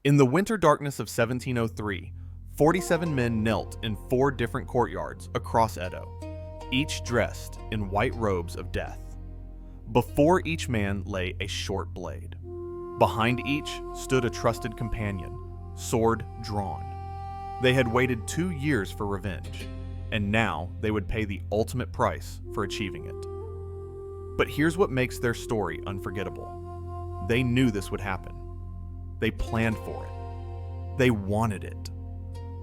In the winter darkness of 1703, 47 men knelt in 4 different courtyards across Edo, each dressed in white robes of death. Before each man lay a short blade. Behind each stood a trusted companion, sword drawn. They had waited 2 years for revenge, and now they would pay the ultimate price for achieving it. But here's what makes their story unforgettable. They knew this would happen. They planned for it. They wanted it.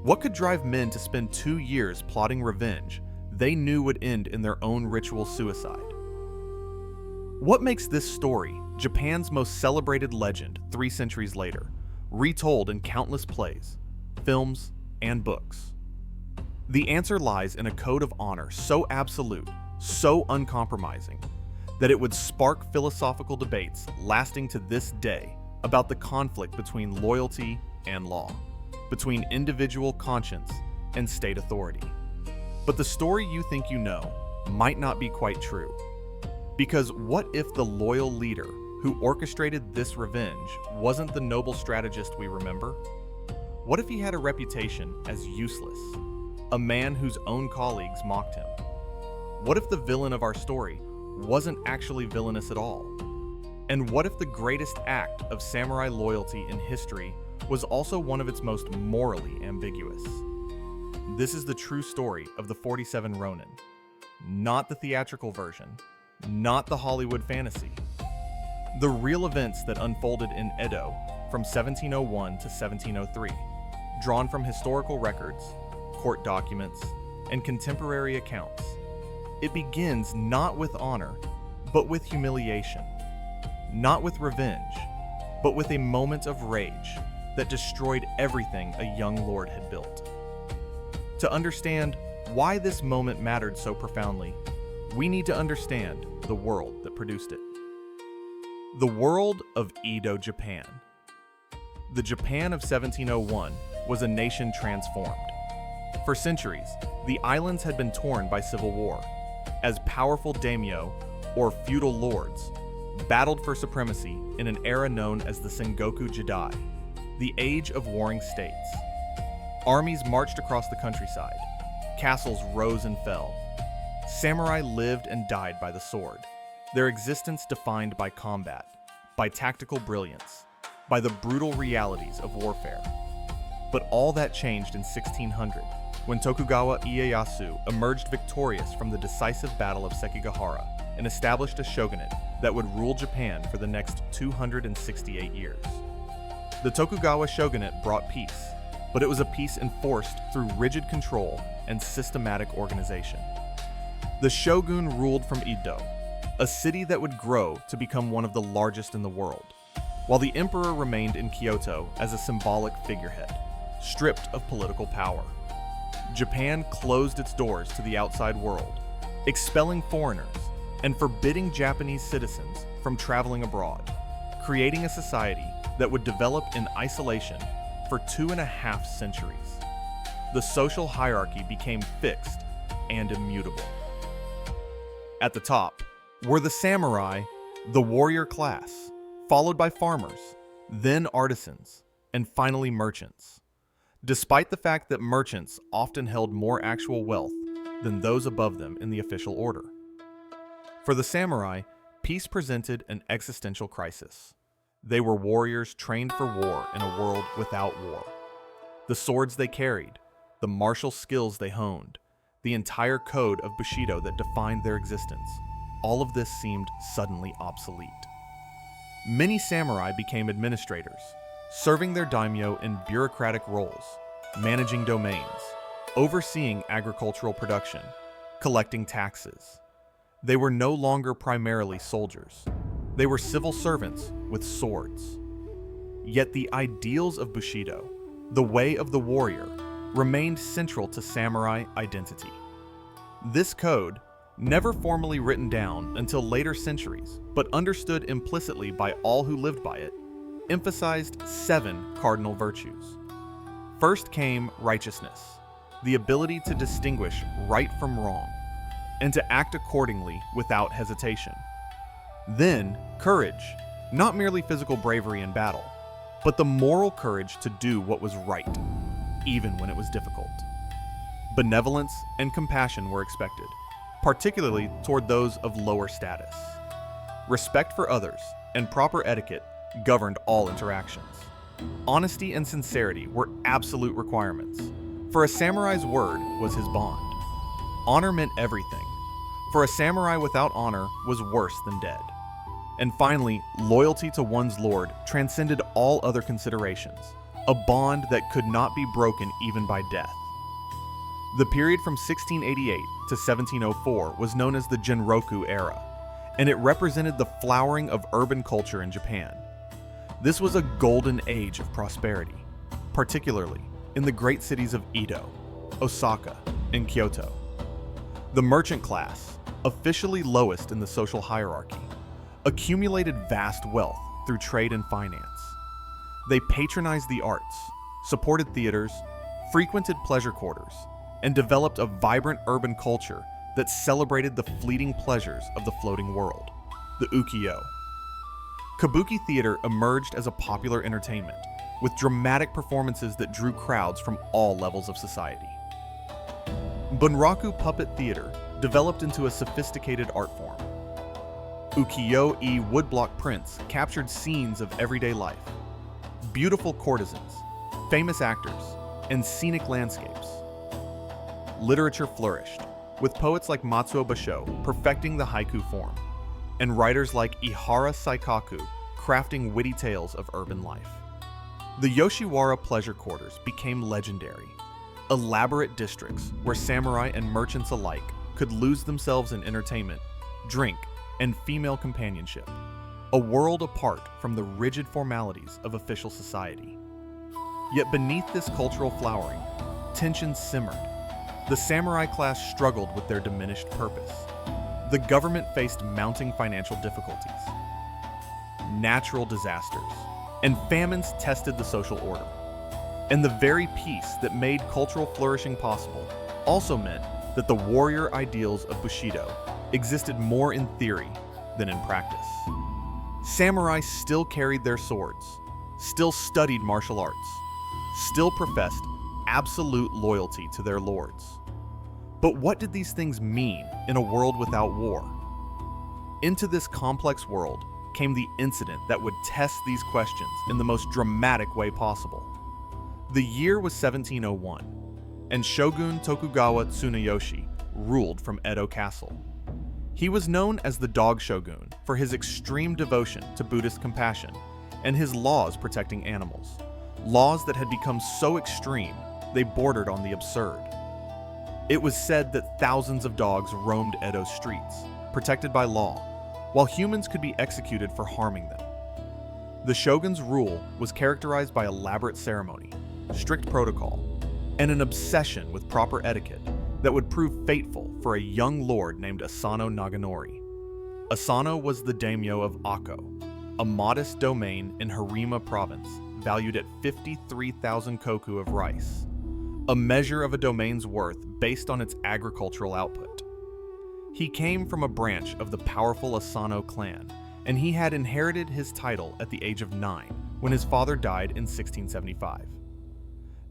What could drive men to spend 2 years plotting revenge they knew would end in their own ritual suicide? What makes this story Japan's most celebrated legend 3 centuries later, retold in countless plays, films, and books? The answer lies in a code of honor so absolute, so uncompromising, that it would spark philosophical debates lasting to this day about the conflict between loyalty and law, between individual conscience and state authority. But the story you think you know might not be quite true. Because what if the loyal leader who orchestrated this revenge wasn't the noble strategist we remember? What if he had a reputation as useless, a man whose own colleagues mocked him? What if the villain of our story wasn't actually villainous at all? And what if the greatest act of samurai loyalty in history was also one of its most morally ambiguous? This is the true story of the 47 Ronin, not the theatrical version, not the Hollywood fantasy. The real events that unfolded in Edo from 1701 to 1703, drawn from historical records, court documents, and contemporary accounts. It begins not with honor, but with humiliation. Not with revenge, but with a moment of rage that destroyed everything a young lord had built. To understand why this moment mattered so profoundly, we need to understand the world that produced it. The world of Edo, Japan. The Japan of 1701 was a nation transformed. For centuries, the islands had been torn by civil war, as powerful daimyo, or feudal lords, battled for supremacy in an era known as the Sengoku Jidai, the age of warring states. Armies marched across the countryside. Castles rose and fell. Samurai lived and died by the sword, their existence defined by combat, by tactical brilliance, by the brutal realities of warfare. But all that changed in 1600, when Tokugawa Ieyasu emerged victorious from the decisive Battle of Sekigahara and established a shogunate that would rule Japan for the next 268 years. The Tokugawa shogunate brought peace, but it was a peace enforced through rigid control and systematic organization. The shogun ruled from Edo, a city that would grow to become one of the largest in the world, while the emperor remained in Kyoto as a symbolic figurehead, stripped of political power. Japan closed its doors to the outside world, expelling foreigners and forbidding Japanese citizens from traveling abroad, creating a society that would develop in isolation for 2.5 centuries. The social hierarchy became fixed and immutable. At the top were the samurai, the warrior class, followed by farmers, then artisans, and finally merchants. Despite the fact that merchants often held more actual wealth than those above them in the official order. For the samurai, peace presented an existential crisis. They were warriors trained for war in a world without war. The swords they carried, the martial skills they honed, the entire code of Bushido that defined their existence, all of this seemed suddenly obsolete. Many samurai became administrators, serving their daimyo in bureaucratic roles, managing domains, overseeing agricultural production, collecting taxes. They were no longer primarily soldiers. They were civil servants with swords. Yet the ideals of Bushido, the way of the warrior, remained central to samurai identity. This code, never formally written down until later centuries, but understood implicitly by all who lived by it, emphasized 7 cardinal virtues. First came righteousness, the ability to distinguish right from wrong, and to act accordingly without hesitation. Then, courage, not merely physical bravery in battle, but the moral courage to do what was right, even when it was difficult. Benevolence and compassion were expected, particularly toward those of lower status. Respect for others and proper etiquette governed all interactions. Honesty and sincerity were absolute requirements, for a samurai's word was his bond. Honor meant everything, for a samurai without honor was worse than dead. And finally, loyalty to one's lord transcended all other considerations, a bond that could not be broken even by death. The period from 1688 to 1704 was known as the Genroku era, and it represented the flowering of urban culture in Japan. This was a golden age of prosperity, particularly in the great cities of Edo, Osaka, and Kyoto. The merchant class, officially lowest in the social hierarchy, accumulated vast wealth through trade and finance. They patronized the arts, supported theaters, frequented pleasure quarters, and developed a vibrant urban culture that celebrated the fleeting pleasures of the floating world, the ukiyo. Kabuki theater emerged as a popular entertainment, with dramatic performances that drew crowds from all levels of society. Bunraku puppet theater developed into a sophisticated art form. Ukiyo-e woodblock prints captured scenes of everyday life, beautiful courtesans, famous actors, and scenic landscapes. Literature flourished, with poets like Matsuo Basho perfecting the haiku form, and writers like Ihara Saikaku crafting witty tales of urban life. The Yoshiwara pleasure quarters became legendary, elaborate districts where samurai and merchants alike could lose themselves in entertainment, drink, and female companionship, a world apart from the rigid formalities of official society. Yet beneath this cultural flowering, tensions simmered. The samurai class struggled with their diminished purpose. The government faced mounting financial difficulties. Natural disasters and famines tested the social order. And the very peace that made cultural flourishing possible also meant that the warrior ideals of Bushido existed more in theory than in practice. Samurai still carried their swords, still studied martial arts, still professed absolute loyalty to their lords. But what did these things mean in a world without war? Into this complex world came the incident that would test these questions in the most dramatic way possible. The year was 1701, and Shogun Tokugawa Tsunayoshi ruled from Edo Castle. He was known as the Dog Shogun for his extreme devotion to Buddhist compassion and his laws protecting animals, laws that had become so extreme they bordered on the absurd. It was said that thousands of dogs roamed Edo's streets, protected by law, while humans could be executed for harming them. The shogun's rule was characterized by elaborate ceremony, strict protocol, and an obsession with proper etiquette that would prove fateful for a young lord named Asano Naganori. Asano was the daimyo of Akko, a modest domain in Harima province valued at 53,000 koku of rice, a measure of a domain's worth based on its agricultural output. He came from a branch of the powerful Asano clan, and he had inherited his title at the age of 9 when his father died in 1675.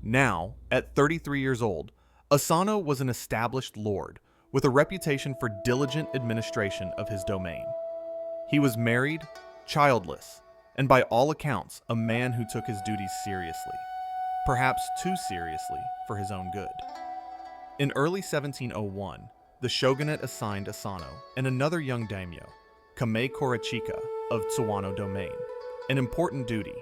Now, at 33 years old, Asano was an established lord with a reputation for diligent administration of his domain. He was married, childless, and by all accounts, a man who took his duties seriously, perhaps too seriously for his own good. In early 1701, the shogunate assigned Asano and another young daimyo, Kame Korachika of Tsuwano Domain, an important duty.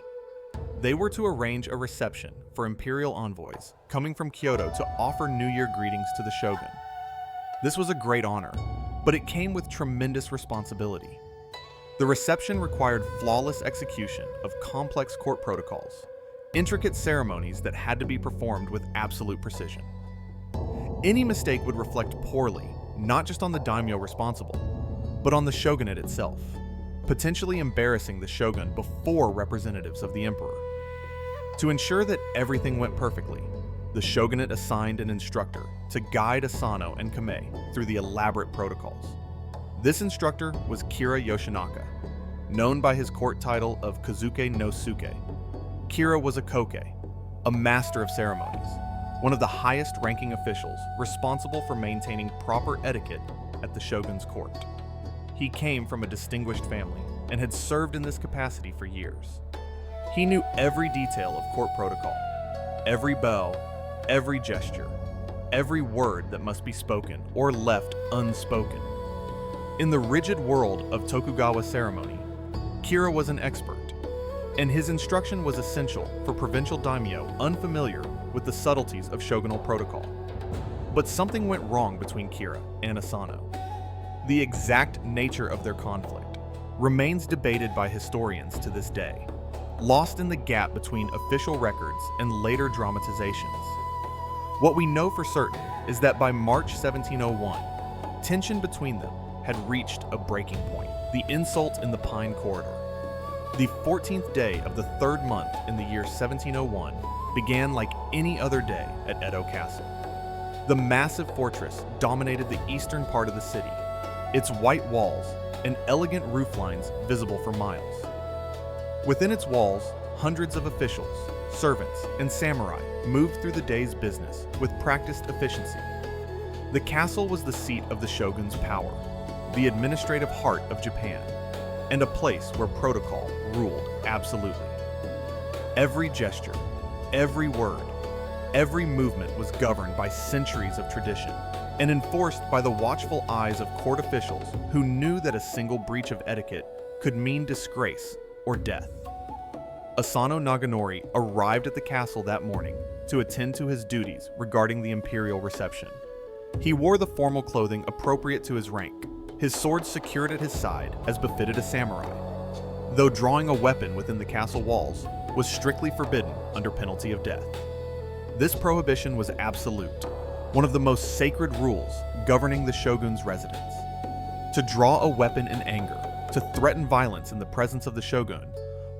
They were to arrange a reception for imperial envoys coming from Kyoto to offer New Year greetings to the shogun. This was a great honor, but it came with tremendous responsibility. The reception required flawless execution of complex court protocols, intricate ceremonies that had to be performed with absolute precision. Any mistake would reflect poorly, not just on the daimyo responsible, but on the shogunate itself, potentially embarrassing the shogun before representatives of the emperor. To ensure that everything went perfectly, the shogunate assigned an instructor to guide Asano and Kame through the elaborate protocols. This instructor was Kira Yoshinaka, known by his court title of Kazuke no Suke. Kira was a koke, a master of ceremonies, one of the highest-ranking officials responsible for maintaining proper etiquette at the shogun's court. He came from a distinguished family and had served in this capacity for years. He knew every detail of court protocol, every bow, every gesture, every word that must be spoken or left unspoken. In the rigid world of Tokugawa ceremony, Kira was an expert, and his instruction was essential for provincial daimyo unfamiliar with the subtleties of shogunal protocol. But something went wrong between Kira and Asano. The exact nature of their conflict remains debated by historians to this day, lost in the gap between official records and later dramatizations. What we know for certain is that by March 1701, tension between them had reached a breaking point, the insult in the Pine Corridor. The 14th day of the third month in the year 1701 began like any other day at Edo Castle. The massive fortress dominated the eastern part of the city, its white walls and elegant roof lines visible for miles. Within its walls, hundreds of officials, servants, and samurai moved through the day's business with practiced efficiency. The castle was the seat of the shogun's power, the administrative heart of Japan, and a place where protocol ruled absolutely. Every gesture, every word, every movement was governed by centuries of tradition and enforced by the watchful eyes of court officials who knew that a single breach of etiquette could mean disgrace or death. Asano Naganori arrived at the castle that morning to attend to his duties regarding the imperial reception. He wore the formal clothing appropriate to his rank, his sword secured at his side as befitted a samurai, though drawing a weapon within the castle walls was strictly forbidden under penalty of death. This prohibition was absolute, one of the most sacred rules governing the shogun's residence. To draw a weapon in anger, to threaten violence in the presence of the shogun,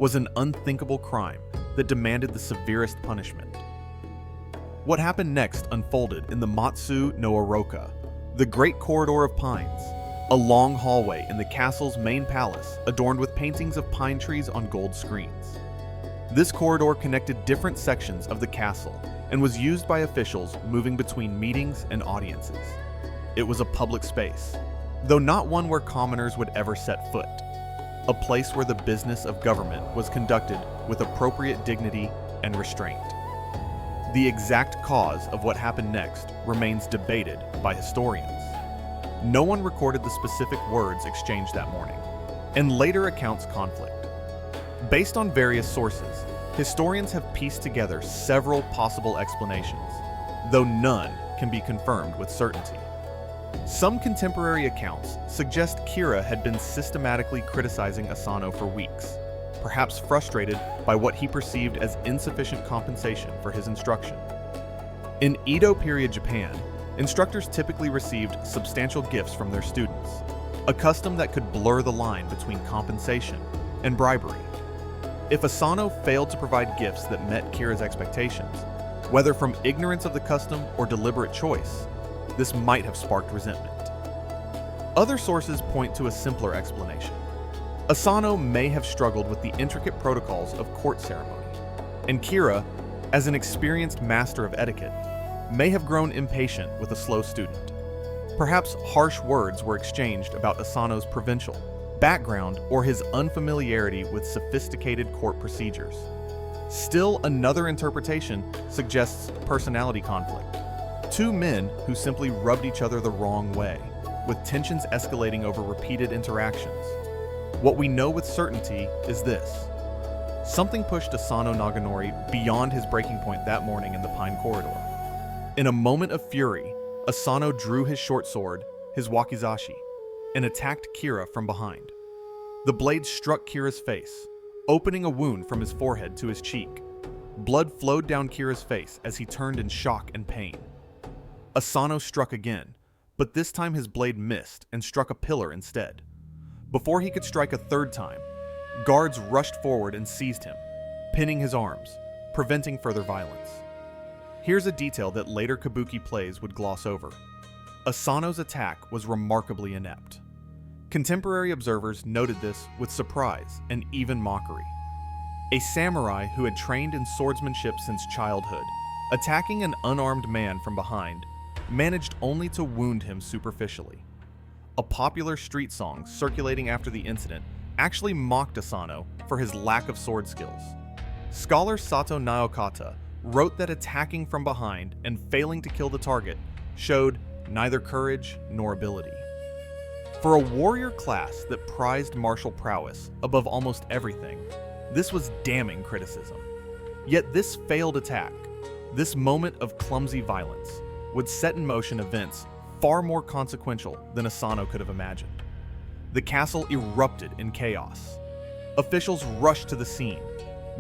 was an unthinkable crime that demanded the severest punishment. What happened next unfolded in the Matsu no Oroka, the great corridor of pines, a long hallway in the castle's main palace adorned with paintings of pine trees on gold screens. This corridor connected different sections of the castle and was used by officials moving between meetings and audiences. It was a public space, though not one where commoners would ever set foot. A place where the business of government was conducted with appropriate dignity and restraint. The exact cause of what happened next remains debated by historians. No one recorded the specific words exchanged that morning, and later accounts conflict. Based on various sources, historians have pieced together several possible explanations, though none can be confirmed with certainty. Some contemporary accounts suggest Kira had been systematically criticizing Asano for weeks, perhaps frustrated by what he perceived as insufficient compensation for his instruction. In Edo period Japan, instructors typically received substantial gifts from their students, a custom that could blur the line between compensation and bribery. If Asano failed to provide gifts that met Kira's expectations, whether from ignorance of the custom or deliberate choice, this might have sparked resentment. Other sources point to a simpler explanation. Asano may have struggled with the intricate protocols of court ceremony, and Kira, as an experienced master of etiquette, may have grown impatient with a slow student. Perhaps harsh words were exchanged about Asano's provincial background or his unfamiliarity with sophisticated court procedures. Still, another interpretation suggests personality conflict. Two men who simply rubbed each other the wrong way, with tensions escalating over repeated interactions. What we know with certainty is this. Something pushed Asano Naganori beyond his breaking point that morning in the Pine Corridor. In a moment of fury, Asano drew his short sword, his wakizashi, and attacked Kira from behind. The blade struck Kira's face, opening a wound from his forehead to his cheek. Blood flowed down Kira's face as he turned in shock and pain. Asano struck again, but this time his blade missed and struck a pillar instead. Before he could strike a third time, guards rushed forward and seized him, pinning his arms, preventing further violence. Here's a detail that later kabuki plays would gloss over. Asano's attack was remarkably inept. Contemporary observers noted this with surprise and even mockery. A samurai who had trained in swordsmanship since childhood, attacking an unarmed man from behind, managed only to wound him superficially. A popular street song circulating after the incident actually mocked Asano for his lack of sword skills. Scholar Sato Naokata wrote that attacking from behind and failing to kill the target showed neither courage nor ability. For a warrior class that prized martial prowess above almost everything, this was damning criticism. Yet this failed attack, this moment of clumsy violence, would set in motion events far more consequential than Asano could have imagined. The castle erupted in chaos. Officials rushed to the scene.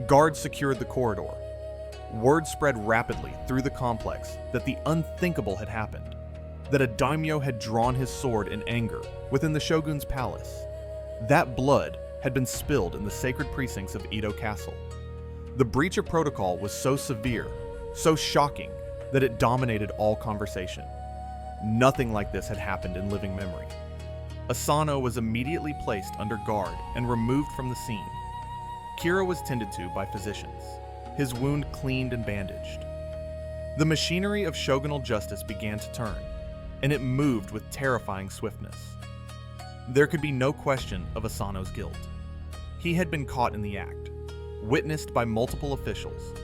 Guards secured the corridor. Word spread rapidly through the complex that the unthinkable had happened, that a daimyo had drawn his sword in anger within the shogun's palace. That blood had been spilled in the sacred precincts of Edo Castle. The breach of protocol was so severe, so shocking, that it dominated all conversation. Nothing like this had happened in living memory. Asano was immediately placed under guard and removed from the scene. Kira was tended to by physicians, his wound cleaned and bandaged. The machinery of shogunal justice began to turn, and it moved with terrifying swiftness. There could be no question of Asano's guilt. He had been caught in the act, witnessed by multiple officials,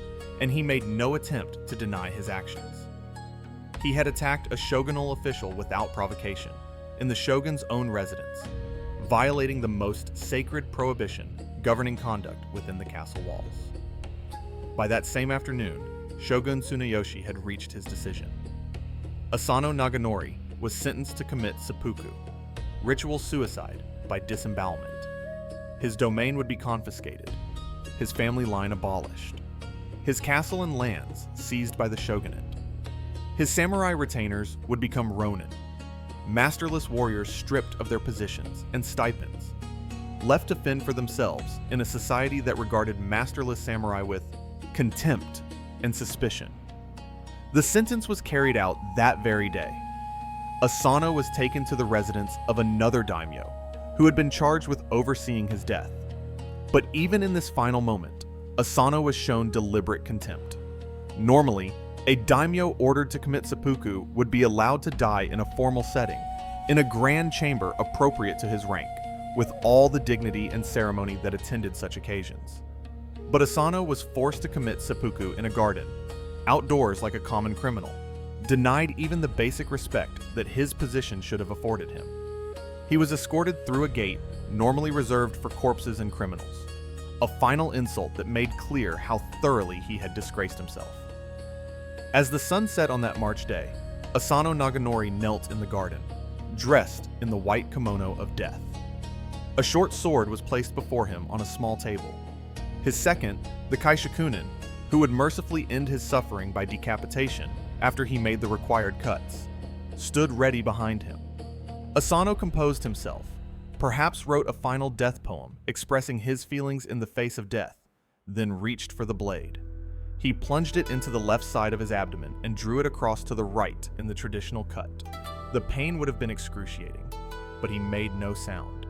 and he made no attempt to deny his actions. He had attacked a shogunal official without provocation, in the shogun's own residence, violating the most sacred prohibition governing conduct within the castle walls. By that same afternoon, Shogun Tsunayoshi had reached his decision. Asano Naganori was sentenced to commit seppuku, ritual suicide by disembowelment. His domain would be confiscated, his family line abolished, his castle and lands seized by the shogunate. His samurai retainers would become Ronin, masterless warriors stripped of their positions and stipends, left to fend for themselves in a society that regarded masterless samurai with contempt and suspicion. The sentence was carried out that very day. Asano was taken to the residence of another daimyo, who had been charged with overseeing his death. But even in this final moment, Asano was shown deliberate contempt. Normally, a daimyo ordered to commit seppuku would be allowed to die in a formal setting, in a grand chamber appropriate to his rank, with all the dignity and ceremony that attended such occasions. But Asano was forced to commit seppuku in a garden, outdoors like a common criminal, denied even the basic respect that his position should have afforded him. He was escorted through a gate normally reserved for corpses and criminals, a final insult that made clear how thoroughly he had disgraced himself. As the sun set on that March day, Asano Naganori knelt in the garden, dressed in the white kimono of death. A short sword was placed before him on a small table. His second, the kaishakunin, who would mercifully end his suffering by decapitation after he made the required cuts, stood ready behind him. Asano composed himself, perhaps wrote a final death poem expressing his feelings in the face of death, then reached for the blade. He plunged it into the left side of his abdomen and drew it across to the right in the traditional cut. The pain would have been excruciating, but he made no sound.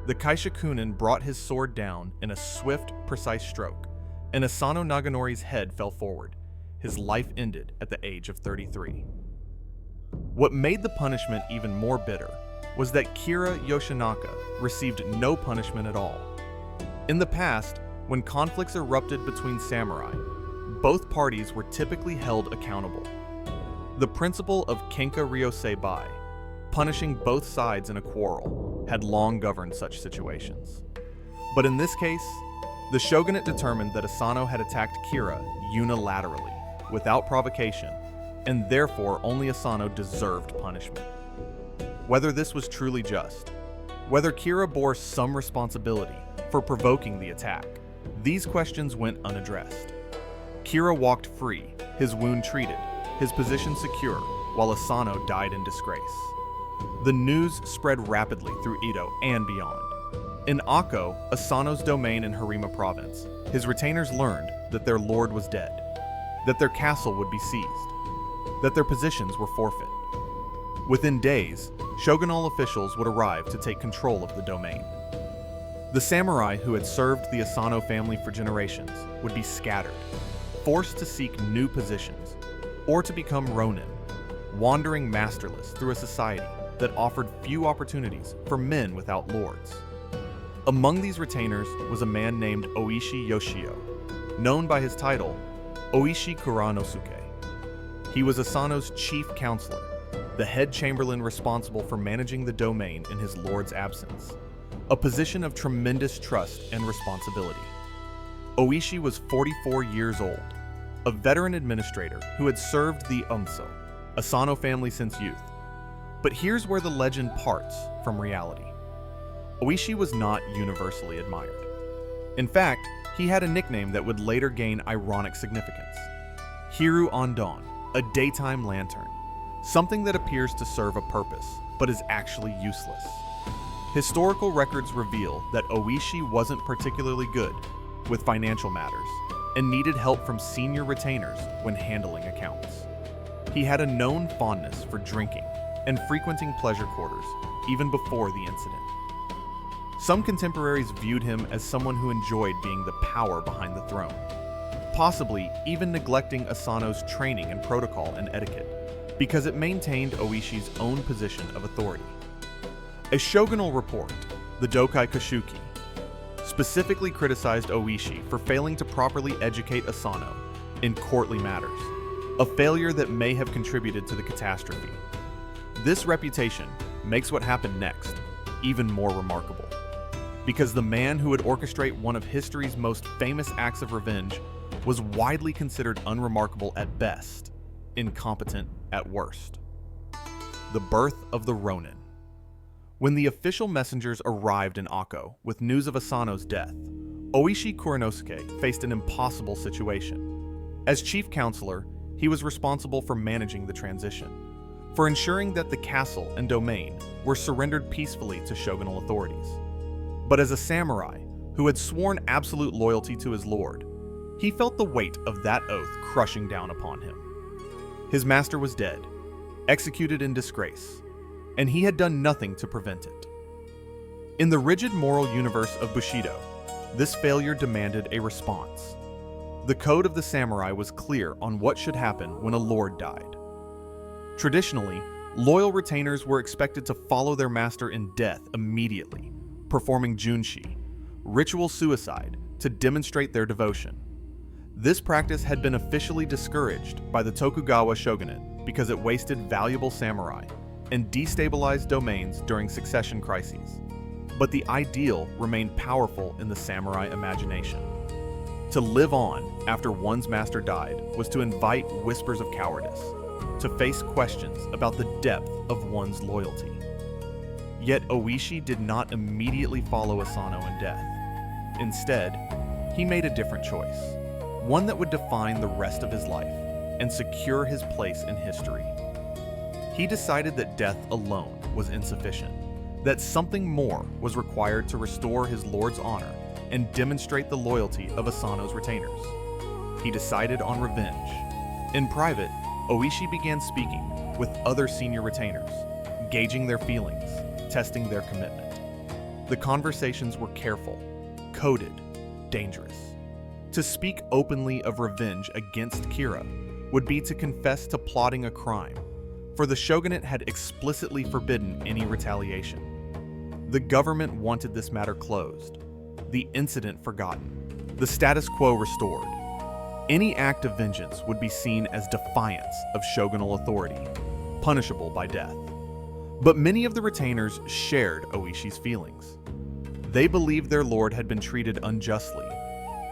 The kaishakunin brought his sword down in a swift, precise stroke, and Asano Naganori's head fell forward. His life ended at the age of 33. What made the punishment even more bitter was that Kira Yoshinaka received no punishment at all. In the past, when conflicts erupted between samurai, both parties were typically held accountable. The principle of Kenka Ryosei Bai, punishing both sides in a quarrel, had long governed such situations. But in this case, the shogunate determined that Asano had attacked Kira unilaterally, without provocation, and therefore only Asano deserved punishment. Whether this was truly just, whether Kira bore some responsibility for provoking the attack, these questions went unaddressed. Kira walked free, his wound treated, his position secure, while Asano died in disgrace. The news spread rapidly through Edo and beyond. In Akko, Asano's domain in Harima province, his retainers learned that their lord was dead, that their castle would be seized, that their positions were forfeit. Within days, shogunal officials would arrive to take control of the domain. The samurai who had served the Asano family for generations would be scattered, forced to seek new positions, or to become Ronin, wandering masterless through a society that offered few opportunities for men without lords. Among these retainers was a man named Oishi Yoshio, known by his title, Oishi Kuranosuke. He was Asano's chief counselor, the head chamberlain responsible for managing the domain in his lord's absence, a position of tremendous trust and responsibility. Oishi was 44 years old, a veteran administrator who had served the Asano family since youth. But here's where the legend parts from reality. Oishi was not universally admired. In fact, he had a nickname that would later gain ironic significance. Hiru Ondan, a daytime lantern, something that appears to serve a purpose, but is actually useless. Historical records reveal that Oishi wasn't particularly good with financial matters and needed help from senior retainers when handling accounts. He had a known fondness for drinking and frequenting pleasure quarters even before the incident. Some contemporaries viewed him as someone who enjoyed being the power behind the throne, possibly even neglecting Asano's training in protocol and etiquette, because it maintained Oishi's own position of authority. A shogunal report, the Dokai Kashuki, specifically criticized Oishi for failing to properly educate Asano in courtly matters, a failure that may have contributed to the catastrophe. This reputation makes what happened next even more remarkable, because the man who would orchestrate one of history's most famous acts of revenge was widely considered unremarkable at best, incompetent at worst. The birth of the Ronin. When the official messengers arrived in Akko with news of Asano's death, Oishi Kuranosuke faced an impossible situation. As chief counselor, he was responsible for managing the transition, for ensuring that the castle and domain were surrendered peacefully to shogunal authorities. But as a samurai who had sworn absolute loyalty to his lord, he felt the weight of that oath crushing down upon him. His master was dead, executed in disgrace, and he had done nothing to prevent it. In the rigid moral universe of Bushido, this failure demanded a response. The code of the samurai was clear on what should happen when a lord died. Traditionally, loyal retainers were expected to follow their master in death immediately, performing junshi, ritual suicide, to demonstrate their devotion. This practice had been officially discouraged by the Tokugawa shogunate because it wasted valuable samurai and destabilized domains during succession crises. But the ideal remained powerful in the samurai imagination. To live on after one's master died was to invite whispers of cowardice, to face questions about the depth of one's loyalty. Yet Oishi did not immediately follow Asano in death. Instead, he made a different choice, one that would define the rest of his life and secure his place in history. He decided that death alone was insufficient, that something more was required to restore his lord's honor and demonstrate the loyalty of Asano's retainers. He decided on revenge. In private, Oishi began speaking with other senior retainers, gauging their feelings, testing their commitment. The conversations were careful, coded, dangerous. To speak openly of revenge against Kira would be to confess to plotting a crime, for the shogunate had explicitly forbidden any retaliation. The government wanted this matter closed, the incident forgotten, the status quo restored. Any act of vengeance would be seen as defiance of shogunal authority, punishable by death. But many of the retainers shared Oishi's feelings. They believed their lord had been treated unjustly,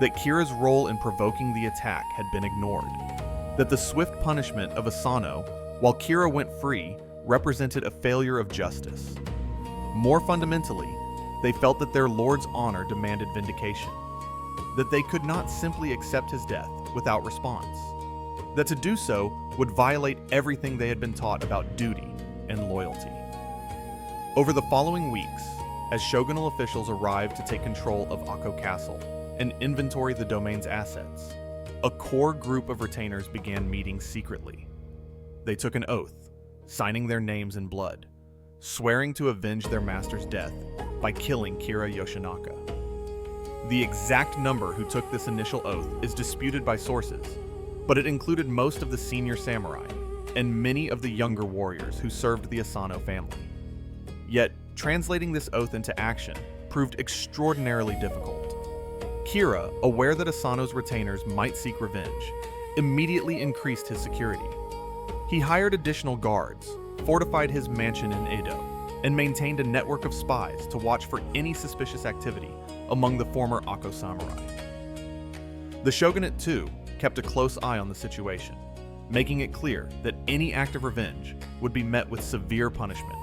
that Kira's role in provoking the attack had been ignored, that the swift punishment of Asano, while Kira went free, represented a failure of justice. More fundamentally, they felt that their lord's honor demanded vindication, that they could not simply accept his death without response, that to do so would violate everything they had been taught about duty and loyalty. Over the following weeks, as shogunal officials arrived to take control of Edo Castle and inventory the domain's assets, a core group of retainers began meeting secretly. They took an oath, signing their names in blood, swearing to avenge their master's death by killing Kira Yoshinaka. The exact number who took this initial oath is disputed by sources, but it included most of the senior samurai and many of the younger warriors who served the Asano family. Yet, translating this oath into action proved extraordinarily difficult. Kira, aware that Asano's retainers might seek revenge, immediately increased his security. He hired additional guards, fortified his mansion in Edo, and maintained a network of spies to watch for any suspicious activity among the former Ako samurai. The shogunate, too, kept a close eye on the situation, making it clear that any act of revenge would be met with severe punishment,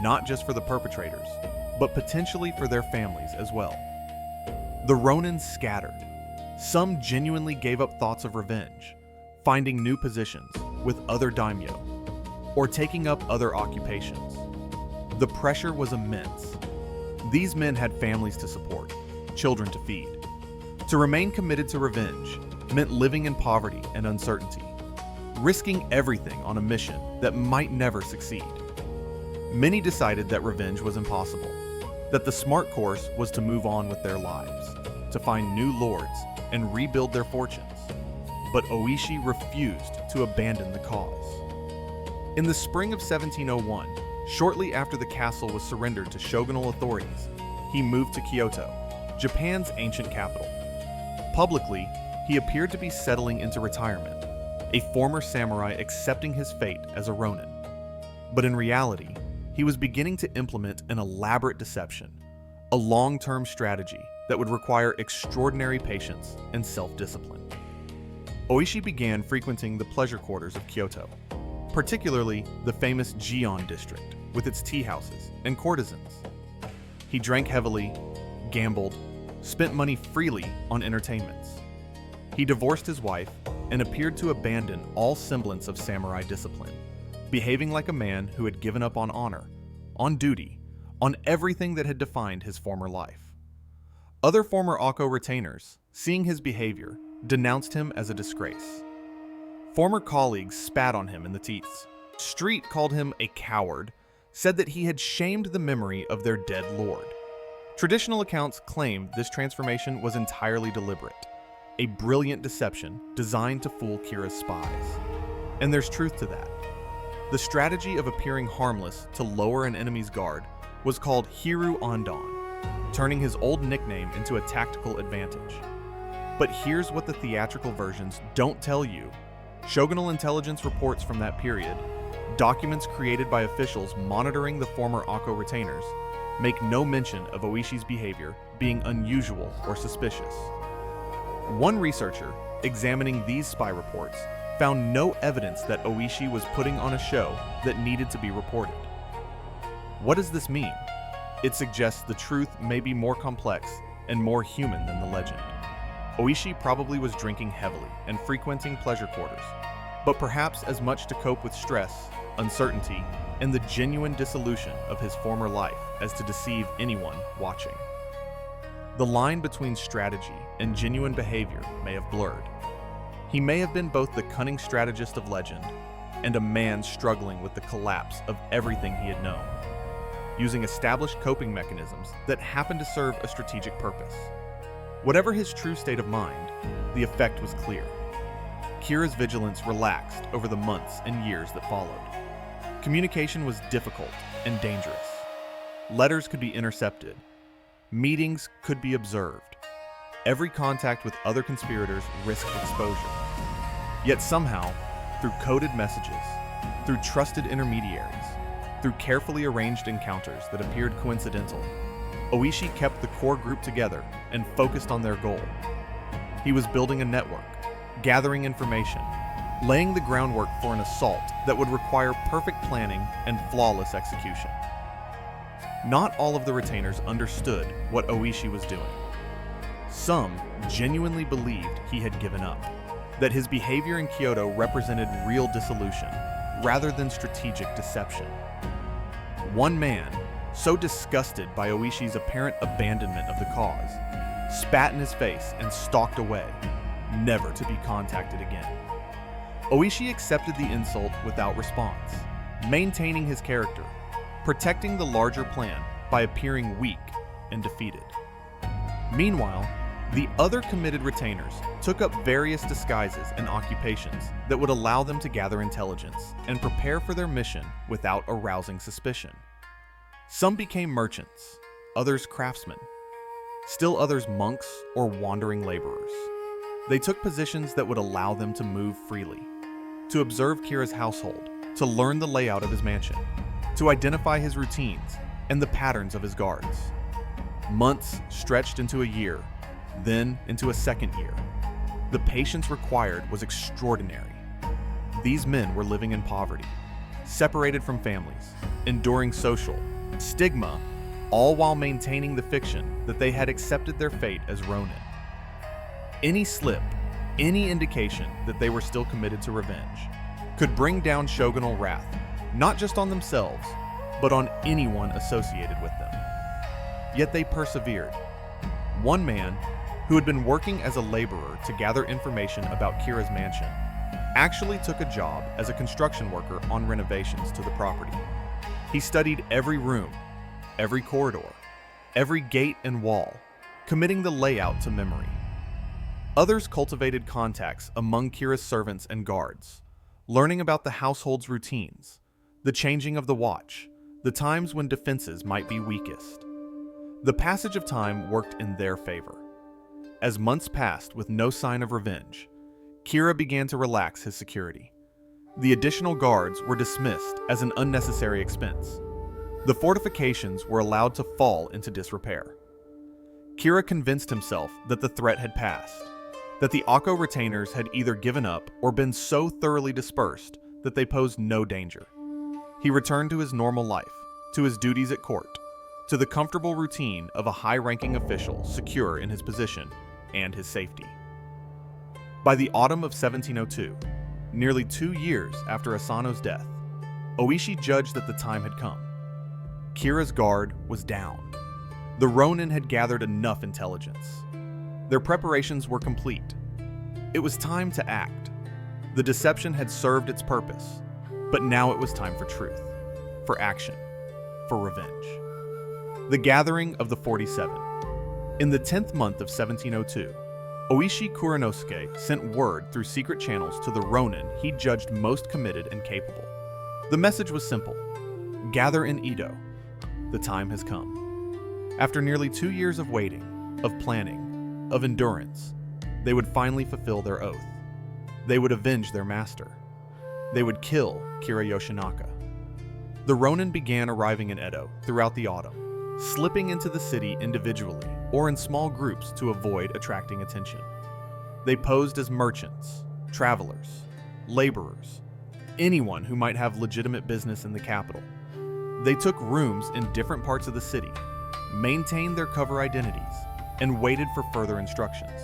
not just for the perpetrators, but potentially for their families as well. The Ronin scattered. Some genuinely gave up thoughts of revenge, finding new positions with other daimyo, or taking up other occupations. The pressure was immense. These men had families to support, children to feed. To remain committed to revenge meant living in poverty and uncertainty, risking everything on a mission that might never succeed. Many decided that revenge was impossible, that the smart course was to move on with their lives, to find new lords and rebuild their fortunes. But Oishi refused to abandon the cause. In the spring of 1701, shortly after the castle was surrendered to shogunal authorities, he moved to Kyoto, Japan's ancient capital. Publicly, he appeared to be settling into retirement, a former samurai accepting his fate as a Ronin. But in reality, he was beginning to implement an elaborate deception, a long-term strategy that would require extraordinary patience and self-discipline. Oishi began frequenting the pleasure quarters of Kyoto, particularly the famous Gion district with its tea houses and courtesans. He drank heavily, gambled, spent money freely on entertainments. He divorced his wife and appeared to abandon all semblance of samurai discipline, behaving like a man who had given up on honor, on duty, on everything that had defined his former life. Other former Ako retainers, seeing his behavior, denounced him as a disgrace. Former colleagues spat on him in the teeth. Street called him a coward, said that he had shamed the memory of their dead lord. Traditional accounts claimed this transformation was entirely deliberate, a brilliant deception designed to fool Kira's spies. And there's truth to that. The strategy of appearing harmless to lower an enemy's guard was called Hiru Andon, turning his old nickname into a tactical advantage. But here's what the theatrical versions don't tell you. Shogunal intelligence reports from that period, documents created by officials monitoring the former Ako retainers, make no mention of Oishi's behavior being unusual or suspicious. One researcher, examining these spy reports, found no evidence that Oishi was putting on a show that needed to be reported. What does this mean? It suggests the truth may be more complex and more human than the legend. Oishi probably was drinking heavily and frequenting pleasure quarters, but perhaps as much to cope with stress, uncertainty, and the genuine dissolution of his former life as to deceive anyone watching. The line between strategy and genuine behavior may have blurred. He may have been both the cunning strategist of legend and a man struggling with the collapse of everything he had known, using established coping mechanisms that happened to serve a strategic purpose. Whatever his true state of mind, the effect was clear. Kira's vigilance relaxed over the months and years that followed. Communication was difficult and dangerous. Letters could be intercepted. Meetings could be observed. Every contact with other conspirators risked exposure. Yet somehow, through coded messages, through trusted intermediaries, through carefully arranged encounters that appeared coincidental, Oishi kept the core group together and focused on their goal. He was building a network, gathering information, laying the groundwork for an assault that would require perfect planning and flawless execution. Not all of the retainers understood what Oishi was doing. Some genuinely believed he had given up, that his behavior in Kyoto represented real dissolution rather than strategic deception. One man, so disgusted by Oishi's apparent abandonment of the cause, spat in his face and stalked away, never to be contacted again. Oishi accepted the insult without response, maintaining his character, protecting the larger plan by appearing weak and defeated. Meanwhile, the other committed retainers took up various disguises and occupations that would allow them to gather intelligence and prepare for their mission without arousing suspicion. Some became merchants, others craftsmen, still others monks or wandering laborers. They took positions that would allow them to move freely, to observe Kira's household, to learn the layout of his mansion, to identify his routines and the patterns of his guards. Months stretched into a year, then into a second year. The patience required was extraordinary. These men were living in poverty, separated from families, enduring social stigma, all while maintaining the fiction that they had accepted their fate as Ronin. Any slip, any indication that they were still committed to revenge, could bring down shogunal wrath, not just on themselves, but on anyone associated with them. Yet they persevered. One man, who had been working as a laborer to gather information about Kira's mansion, actually took a job as a construction worker on renovations to the property. He studied every room, every corridor, every gate and wall, committing the layout to memory. Others cultivated contacts among Kira's servants and guards, learning about the household's routines, the changing of the watch, the times when defenses might be weakest. The passage of time worked in their favor. As months passed with no sign of revenge, Kira began to relax his security. The additional guards were dismissed as an unnecessary expense. The fortifications were allowed to fall into disrepair. Kira convinced himself that the threat had passed, that the Akko retainers had either given up or been so thoroughly dispersed that they posed no danger. He returned to his normal life, to his duties at court, to the comfortable routine of a high-ranking official secure in his position and his safety. By the autumn of 1702, nearly 2 years after Asano's death, Oishi judged that the time had come. Kira's guard was down. The Ronin had gathered enough intelligence. Their preparations were complete. It was time to act. The deception had served its purpose, but now it was time for truth, for action, for revenge. The Gathering of the 47. In the 10th month of 1702, Oishi Kuranosuke sent word through secret channels to the Ronin he judged most committed and capable. The message was simple: gather in Edo. The time has come. After nearly 2 years of waiting, of planning, of endurance, they would finally fulfill their oath. They would avenge their master. They would kill Kira Yoshinaka. The Ronin began arriving in Edo throughout the autumn, slipping into the city individually or in small groups to avoid attracting attention. They posed as merchants, travelers, laborers, anyone who might have legitimate business in the capital. They took rooms in different parts of the city, maintained their cover identities, and waited for further instructions.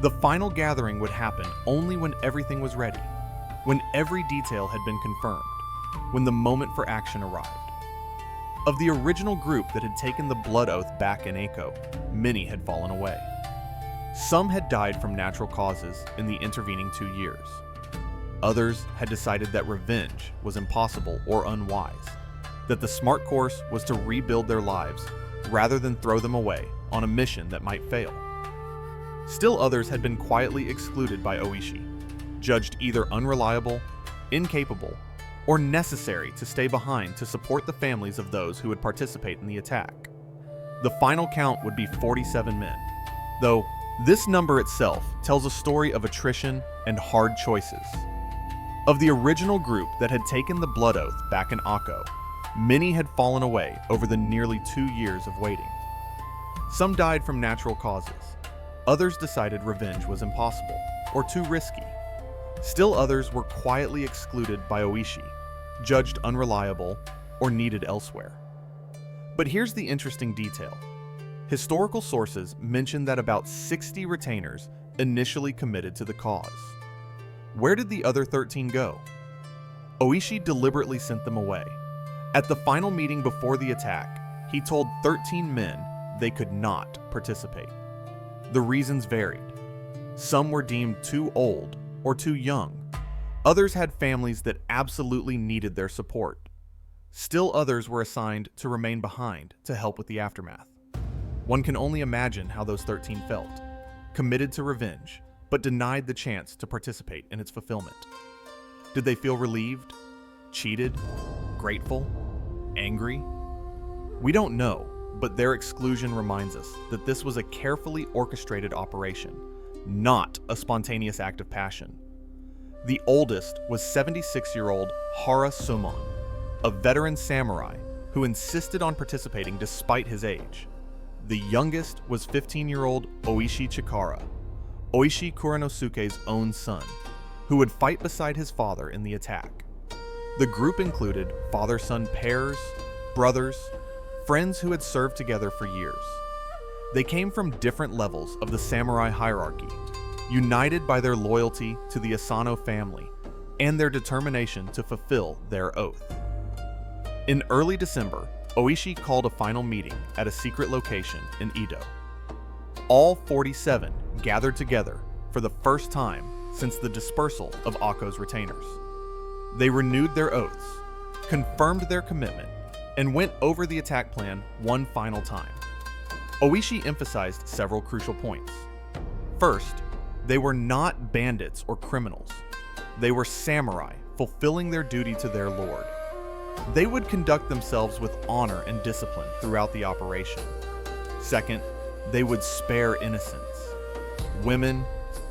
The final gathering would happen only when everything was ready, when every detail had been confirmed, when the moment for action arrived. Of the original group that had taken the blood oath back in Akko, many had fallen away. Some had died from natural causes in the intervening 2 years. Others had decided that revenge was impossible or unwise, that the smart course was to rebuild their lives rather than throw them away on a mission that might fail. Still others had been quietly excluded by Oishi, judged either unreliable, incapable, or necessary to stay behind to support the families of those who would participate in the attack. The final count would be 47 men, though this number itself tells a story of attrition and hard choices. Of the original group that had taken the blood oath back in Akko, many had fallen away over the nearly 2 years of waiting. Some died from natural causes. Others decided revenge was impossible or too risky. Still others were quietly excluded by Oishi, judged unreliable, or needed elsewhere. But here's the interesting detail. Historical sources mention that about 60 retainers initially committed to the cause. Where did the other 13 go? Oishi deliberately sent them away. At the final meeting before the attack, he told 13 men they could not participate. The reasons varied. Some were deemed too old or too young. Others had families that absolutely needed their support. Still others were assigned to remain behind to help with the aftermath. One can only imagine how those 13 felt, committed to revenge, but denied the chance to participate in its fulfillment. Did they feel relieved, cheated, grateful, angry? We don't know, but their exclusion reminds us that this was a carefully orchestrated operation, not a spontaneous act of passion. The oldest was 76-year-old Hara Sumon, a veteran samurai who insisted on participating despite his age. The youngest was 15-year-old Oishi Chikara, Oishi Kuranosuke's own son, who would fight beside his father in the attack. The group included father-son pairs, brothers, friends who had served together for years. They came from different levels of the samurai hierarchy, united by their loyalty to the Asano family and their determination to fulfill their oath. In early December, Oishi called a final meeting at a secret location in Edo. All 47 gathered together for the first time since the dispersal of Akko's retainers. They renewed their oaths, confirmed their commitment, and went over the attack plan one final time. Oishi emphasized several crucial points. First, they were not bandits or criminals. They were samurai fulfilling their duty to their lord. They would conduct themselves with honor and discipline throughout the operation. Second, they would spare innocents. Women,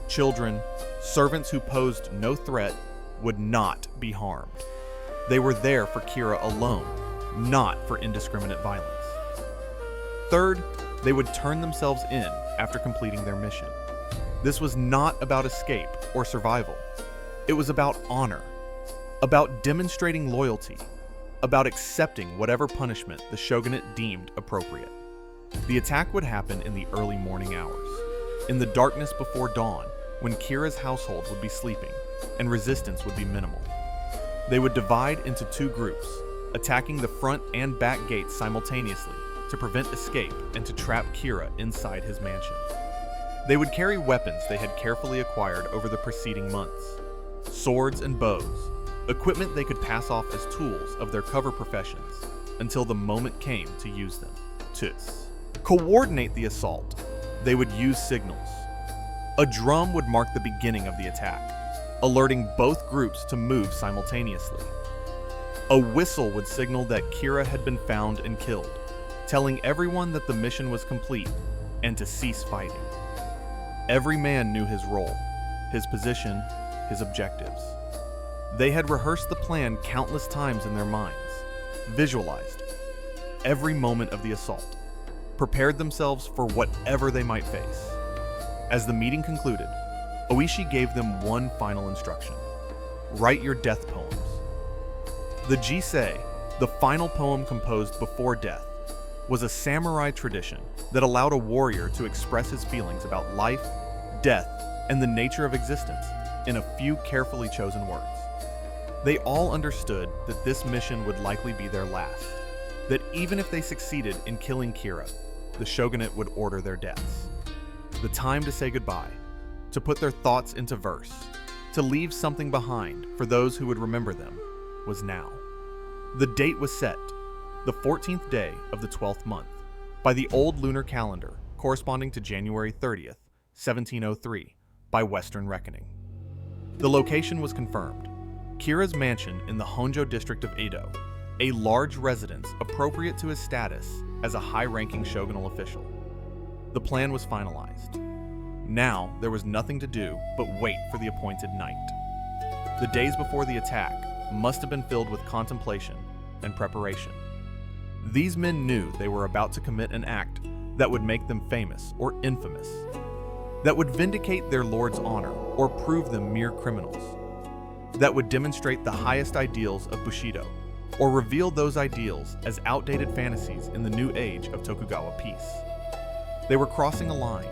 children, servants who posed no threat would not be harmed. They were there for Kira alone, not for indiscriminate violence. Third, they would turn themselves in after completing their mission. This was not about escape or survival. It was about honor, about demonstrating loyalty, about accepting whatever punishment the shogunate deemed appropriate. The attack would happen in the early morning hours, in the darkness before dawn, when Kira's household would be sleeping and resistance would be minimal. They would divide into two groups, attacking the front and back gates simultaneously to prevent escape and to trap Kira inside his mansion. They would carry weapons they had carefully acquired over the preceding months, swords and bows, equipment they could pass off as tools of their cover professions until the moment came to use them. To coordinate the assault, they would use signals. A drum would mark the beginning of the attack, alerting both groups to move simultaneously. A whistle would signal that Kira had been found and killed, telling everyone that the mission was complete and to cease fighting. Every man knew his role, his position, his objectives. They had rehearsed the plan countless times in their minds, visualized every moment of the assault, prepared themselves for whatever they might face. As the meeting concluded, Oishi gave them one final instruction: write your death poems. The Jisei, the final poem composed before death, was a samurai tradition that allowed a warrior to express his feelings about life, death, and the nature of existence in a few carefully chosen words. They all understood that this mission would likely be their last, that even if they succeeded in killing Kira, the shogunate would order their deaths. The time to say goodbye, to put their thoughts into verse, to leave something behind for those who would remember them, was now. The date was set, the 14th day of the 12th month, by the old lunar calendar corresponding to January 30th, 1703, by Western reckoning. The location was confirmed: Kira's mansion in the Honjo district of Edo, a large residence appropriate to his status as a high-ranking shogunal official. The plan was finalized. Now there was nothing to do but wait for the appointed night. The days before the attack must have been filled with contemplation and preparation. These men knew they were about to commit an act that would make them famous or infamous, that would vindicate their lord's honor or prove them mere criminals, that would demonstrate the highest ideals of Bushido or reveal those ideals as outdated fantasies in the new age of Tokugawa peace. They were crossing a line,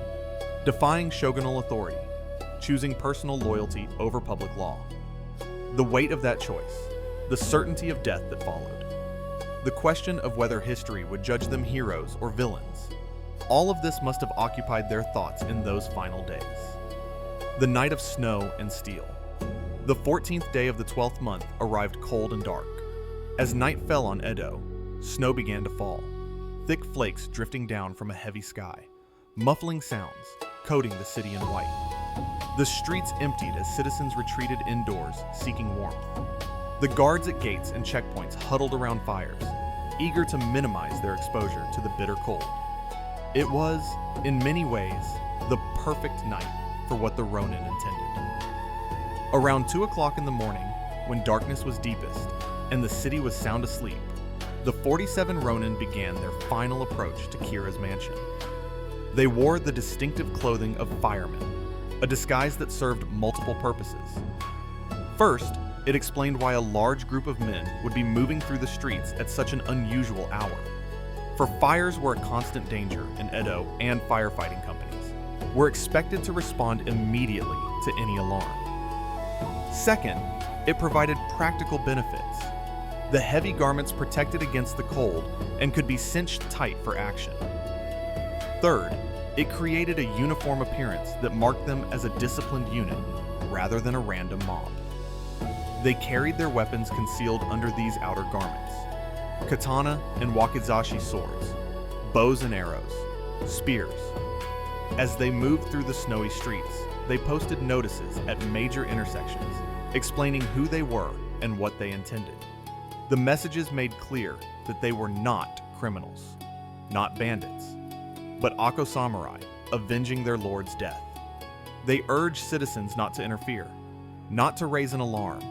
defying shogunal authority, choosing personal loyalty over public law. The weight of that choice, the certainty of death that followed, the question of whether history would judge them heroes or villains, all of this must have occupied their thoughts in those final days. The night of snow and steel. The 14th day of the 12th month arrived cold and dark. As night fell on Edo, snow began to fall, thick flakes drifting down from a heavy sky, muffling sounds, coating the city in white. The streets emptied as citizens retreated indoors, seeking warmth. The guards at gates and checkpoints huddled around fires, eager to minimize their exposure to the bitter cold. It was, in many ways, the perfect night for what the Ronin intended. Around 2 o'clock in the morning, when darkness was deepest and the city was sound asleep, the 47 Ronin began their final approach to Kira's mansion. They wore the distinctive clothing of firemen, a disguise that served multiple purposes. First, it explained why a large group of men would be moving through the streets at such an unusual hour. For fires were a constant danger in Edo, and firefighting companies were expected to respond immediately to any alarm. Second, it provided practical benefits. The heavy garments protected against the cold and could be cinched tight for action. Third, it created a uniform appearance that marked them as a disciplined unit rather than a random mob. They carried their weapons concealed under these outer garments: katana and wakizashi swords, bows and arrows, spears. As they moved through the snowy streets, they posted notices at major intersections explaining who they were and what they intended. The messages made clear that they were not criminals, not bandits, but Ako samurai avenging their lord's death. They urged citizens not to interfere, not to raise an alarm,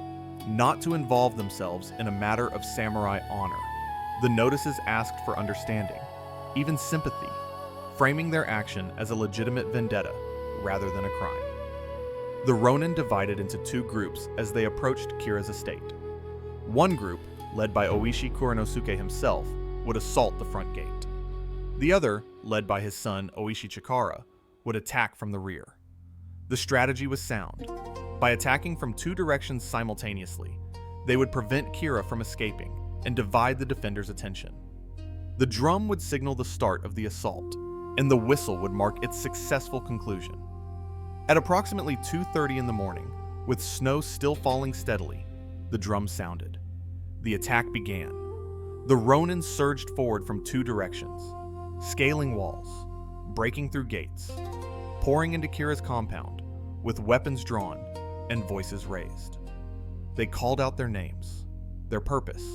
not to involve themselves in a matter of samurai honor. The notices asked for understanding, even sympathy, framing their action as a legitimate vendetta rather than a crime. The Ronin divided into 2 groups as they approached Kira's estate. One group, led by Oishi Kuranosuke himself, would assault the front gate. The other, led by his son Oishi Chikara, would attack from the rear. The strategy was sound. By attacking from 2 directions simultaneously, they would prevent Kira from escaping and divide the defenders' attention. The drum would signal the start of the assault, and the whistle would mark its successful conclusion. At approximately 2:30 in the morning, with snow still falling steadily, the drum sounded. The attack began. The Ronin surged forward from 2 directions, scaling walls, breaking through gates, pouring into Kira's compound, with weapons drawn and voices raised. They called out their names, their purpose,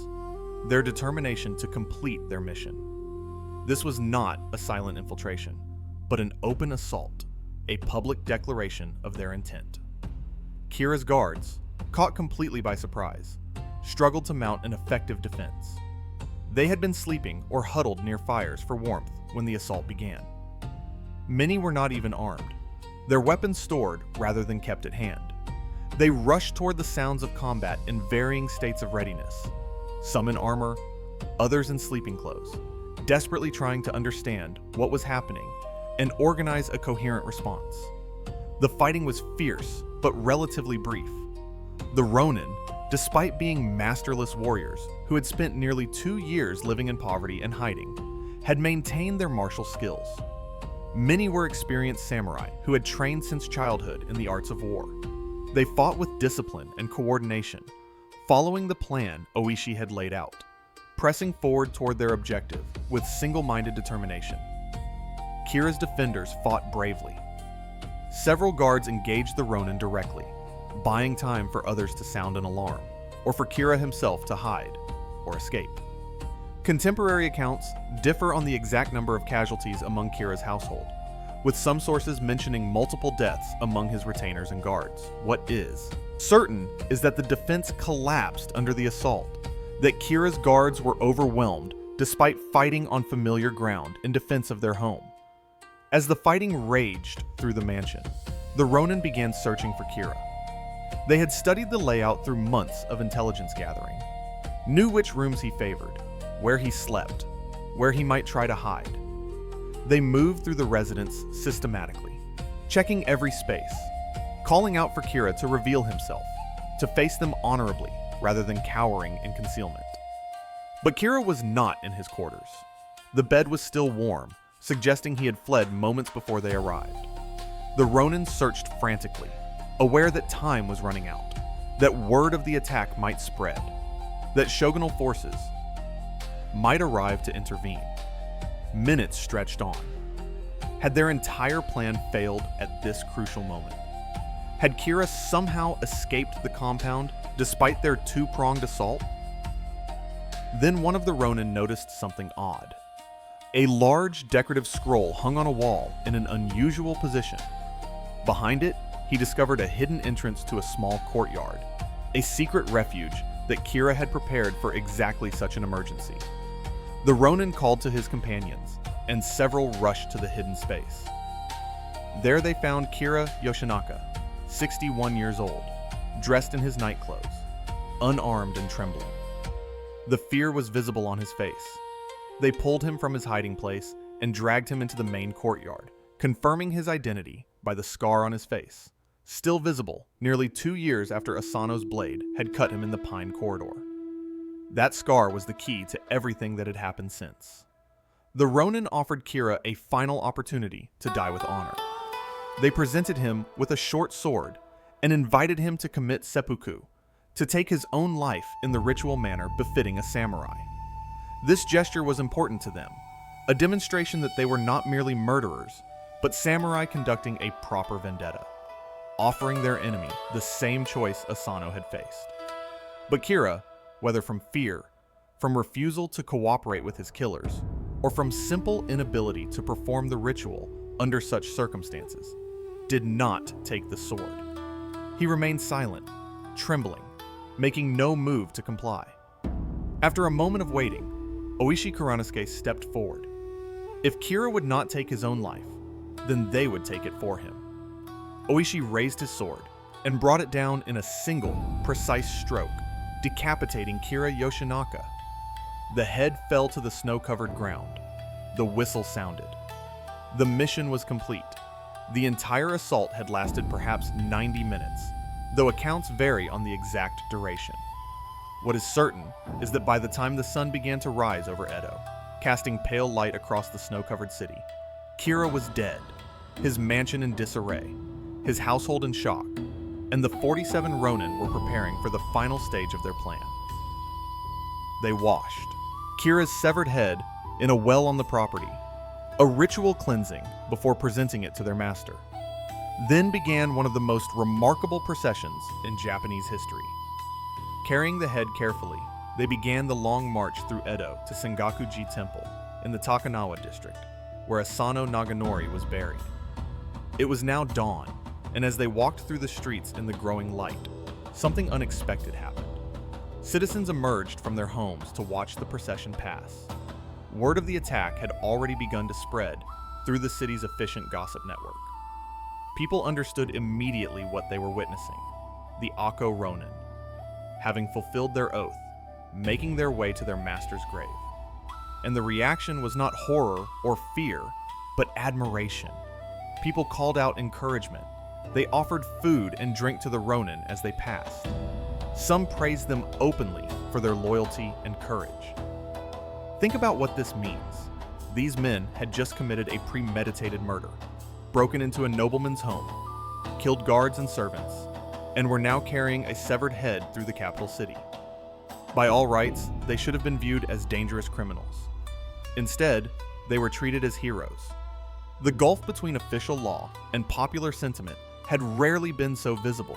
their determination to complete their mission. This was not a silent infiltration, but an open assault, a public declaration of their intent. Kira's guards, caught completely by surprise, struggled to mount an effective defense. They had been sleeping or huddled near fires for warmth when the assault began. Many were not even armed, their weapons stored rather than kept at hand. They rushed toward the sounds of combat in varying states of readiness, some in armor, others in sleeping clothes, desperately trying to understand what was happening and organize a coherent response. The fighting was fierce, but relatively brief. The Ronin, despite being masterless warriors who had spent nearly 2 years living in poverty and hiding, had maintained their martial skills. Many were experienced samurai who had trained since childhood in the arts of war. They fought with discipline and coordination, following the plan Oishi had laid out, pressing forward toward their objective with single-minded determination. Kira's defenders fought bravely. Several guards engaged the Ronin directly, buying time for others to sound an alarm, or for Kira himself to hide or escape. Contemporary accounts differ on the exact number of casualties among Kira's household, with some sources mentioning multiple deaths among his retainers and guards. What is certain is that the defense collapsed under the assault, that Kira's guards were overwhelmed despite fighting on familiar ground in defense of their home. As the fighting raged through the mansion, the Ronin began searching for Kira. They had studied the layout through months of intelligence gathering, knew which rooms he favored, where he slept, where he might try to hide. They moved through the residence systematically, checking every space, calling out for Kira to reveal himself, to face them honorably rather than cowering in concealment. But Kira was not in his quarters. The bed was still warm, suggesting he had fled moments before they arrived. The Ronin searched frantically, aware that time was running out, that word of the attack might spread. that shogunal forces might arrive to intervene. Minutes stretched on. Had their entire plan failed at this crucial moment? Had Kira somehow escaped the compound despite their two-pronged assault? Then one of the Ronin noticed something odd. A large decorative scroll hung on a wall in an unusual position. Behind it, he discovered a hidden entrance to a small courtyard, a secret refuge that Kira had prepared for exactly such an emergency. The Ronin called to his companions, and several rushed to the hidden space. There they found Kira Yoshinaka, 61 years old, dressed in his nightclothes, unarmed and trembling. The fear was visible on his face. They pulled him from his hiding place and dragged him into the main courtyard, confirming his identity by the scar on his face, still visible nearly 2 years after Asano's blade had cut him in the pine corridor. That scar was the key to everything that had happened since. The Ronin offered Kira a final opportunity to die with honor. They presented him with a short sword and invited him to commit seppuku, to take his own life in the ritual manner befitting a samurai. This gesture was important to them, a demonstration that they were not merely murderers, but samurai conducting a proper vendetta, offering their enemy the same choice Asano had faced. But Kira, whether from fear, from refusal to cooperate with his killers, or from simple inability to perform the ritual under such circumstances, did not take the sword. He remained silent, trembling, making no move to comply. After a moment of waiting, Oishi Kuranosuke stepped forward. If Kira would not take his own life, then they would take it for him. Oishi raised his sword and brought it down in a single, precise stroke, decapitating Kira Yoshinaka. The head fell to the snow-covered ground. The whistle sounded. The mission was complete. The entire assault had lasted perhaps 90 minutes, though accounts vary on the exact duration. What is certain is that by the time the sun began to rise over Edo, casting pale light across the snow-covered city, Kira was dead, his mansion in disarray, his household in shock, and the 47 Ronin were preparing for the final stage of their plan. They washed Kira's severed head in a well on the property, a ritual cleansing before presenting it to their master. Then began one of the most remarkable processions in Japanese history. Carrying the head carefully, they began the long march through Edo to Sengaku-ji Temple in the Takanawa district, where Asano Naganori was buried. It was now dawn, and as they walked through the streets in the growing light, something unexpected happened. Citizens emerged from their homes to watch the procession pass. Word of the attack had already begun to spread through the city's efficient gossip network. People understood immediately what they were witnessing: the Akko Ronin, having fulfilled their oath, making their way to their master's grave. And the reaction was not horror or fear, but admiration. People called out encouragement. They offered food and drink to the Ronin as they passed. Some praised them openly for their loyalty and courage. Think about what this means. These men had just committed a premeditated murder, broken into a nobleman's home, killed guards and servants, and were now carrying a severed head through the capital city. By all rights, they should have been viewed as dangerous criminals. Instead, they were treated as heroes. The gulf between official law and popular sentiment had rarely been so visible.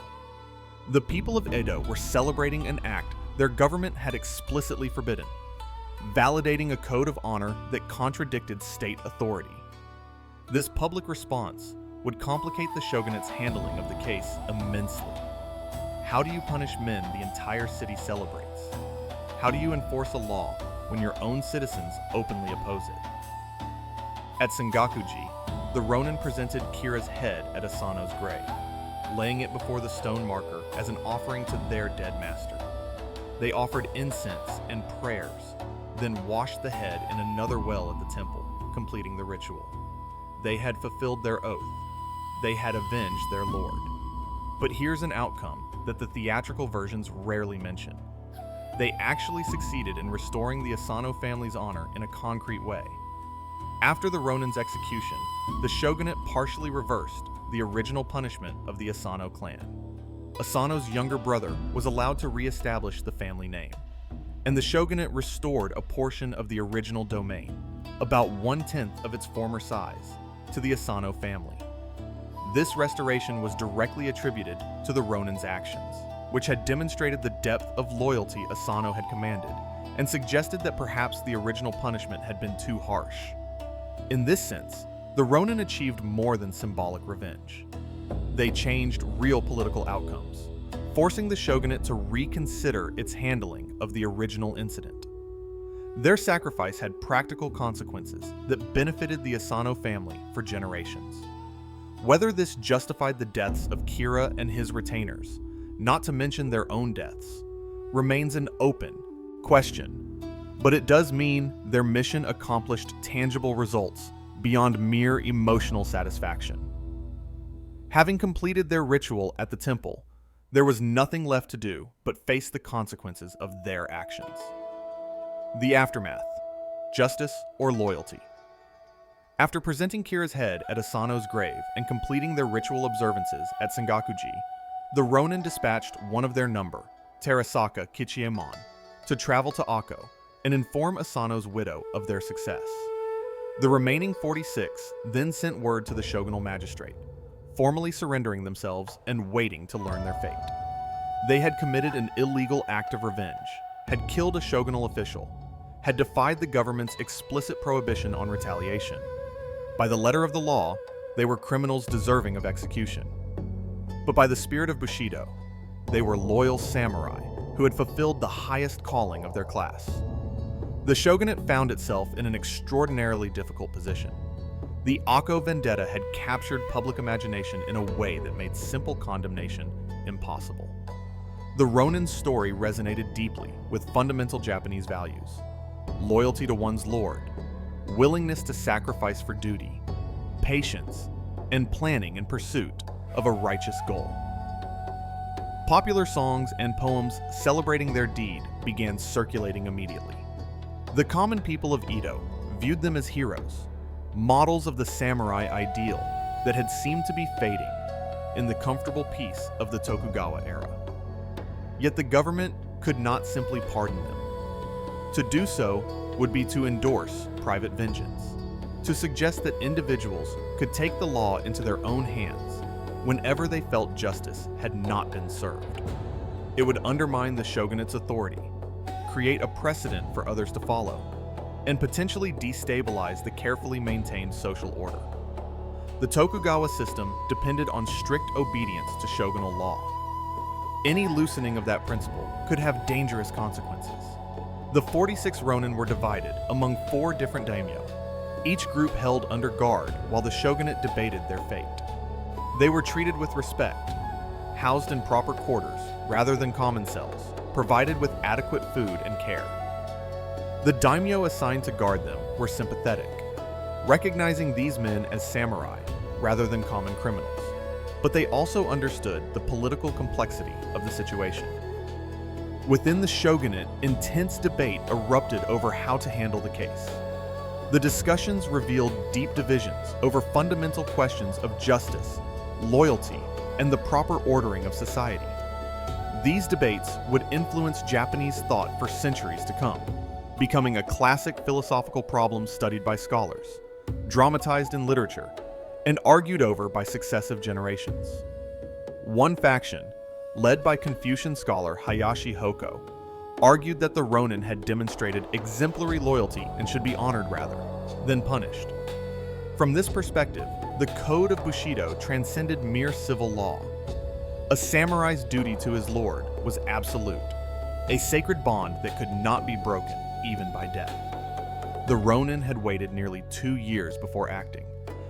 The people of Edo were celebrating an act their government had explicitly forbidden, validating a code of honor that contradicted state authority. This public response would complicate the shogunate's handling of the case immensely. How do you punish men the entire city celebrates? How do you enforce a law when your own citizens openly oppose it? At Sengaku-ji, the Ronin presented Kira's head at Asano's grave, laying it before the stone marker as an offering to their dead master. They offered incense and prayers, then washed the head in another well at the temple, completing the ritual. They had fulfilled their oath. They had avenged their lord. But here's an outcome that the theatrical versions rarely mention. They actually succeeded in restoring the Asano family's honor in a concrete way. After the Ronin's execution, the shogunate partially reversed the original punishment of the Asano clan. Asano's younger brother was allowed to re-establish the family name. and the shogunate restored a portion of the original domain, about 1/10 of its former size, to the Asano family. This restoration was directly attributed to the Ronin's actions, which had demonstrated the depth of loyalty Asano had commanded, and suggested that perhaps the original punishment had been too harsh. In this sense, the Ronin achieved more than symbolic revenge. They changed real political outcomes, forcing the shogunate to reconsider its handling of the original incident. Their sacrifice had practical consequences that benefited the Asano family for generations. Whether this justified the deaths of Kira and his retainers, not to mention their own deaths, remains an open question, but it does mean their mission accomplished tangible results beyond mere emotional satisfaction. Having completed their ritual at the temple, there was nothing left to do but face the consequences of their actions. The aftermath: justice or loyalty. After presenting Kira's head at Asano's grave and completing their ritual observances at Sengakuji, the Ronin dispatched one of their number, Terasaka Kichiemon, to travel to Akko and inform Asano's widow of their success. The remaining 46 then sent word to the shogunal magistrate, formally surrendering themselves and waiting to learn their fate. They had committed an illegal act of revenge, had killed a shogunal official, had defied the government's explicit prohibition on retaliation. By the letter of the law, they were criminals deserving of execution. But by the spirit of Bushido, they were loyal samurai who had fulfilled the highest calling of their class. The shogunate found itself in an extraordinarily difficult position. The Akko vendetta had captured public imagination in a way that made simple condemnation impossible. The Ronin's story resonated deeply with fundamental Japanese values: loyalty to one's lord, willingness to sacrifice for duty, patience, and planning in pursuit of a righteous goal. Popular songs and poems celebrating their deed began circulating immediately. The common people of Edo viewed them as heroes, models of the samurai ideal that had seemed to be fading in the comfortable peace of the Tokugawa era. Yet the government could not simply pardon them. To do so would be to endorse private vengeance, to suggest that individuals could take the law into their own hands whenever they felt justice had not been served. It would undermine the shogunate's authority, create a precedent for others to follow, and potentially destabilize the carefully maintained social order. The Tokugawa system depended on strict obedience to shogunal law. Any loosening of that principle could have dangerous consequences. The 46 Ronin were divided among 4 different daimyo, each group held under guard while the shogunate debated their fate. They were treated with respect, housed in proper quarters rather than common cells, provided with adequate food and care. The daimyo assigned to guard them were sympathetic, recognizing these men as samurai rather than common criminals, but they also understood the political complexity of the situation. Within the shogunate, intense debate erupted over how to handle the case. The discussions revealed deep divisions over fundamental questions of justice, loyalty, and the proper ordering of society. These debates would influence Japanese thought for centuries to come, becoming a classic philosophical problem studied by scholars, dramatized in literature, and argued over by successive generations. One faction, led by Confucian scholar Hayashi Hoko, argued that the Ronin had demonstrated exemplary loyalty and should be honored rather than punished. From this perspective, the code of Bushido transcended mere civil law. A samurai's duty to his lord was absolute, a sacred bond that could not be broken even by death. The Ronin had waited nearly 2 years before acting,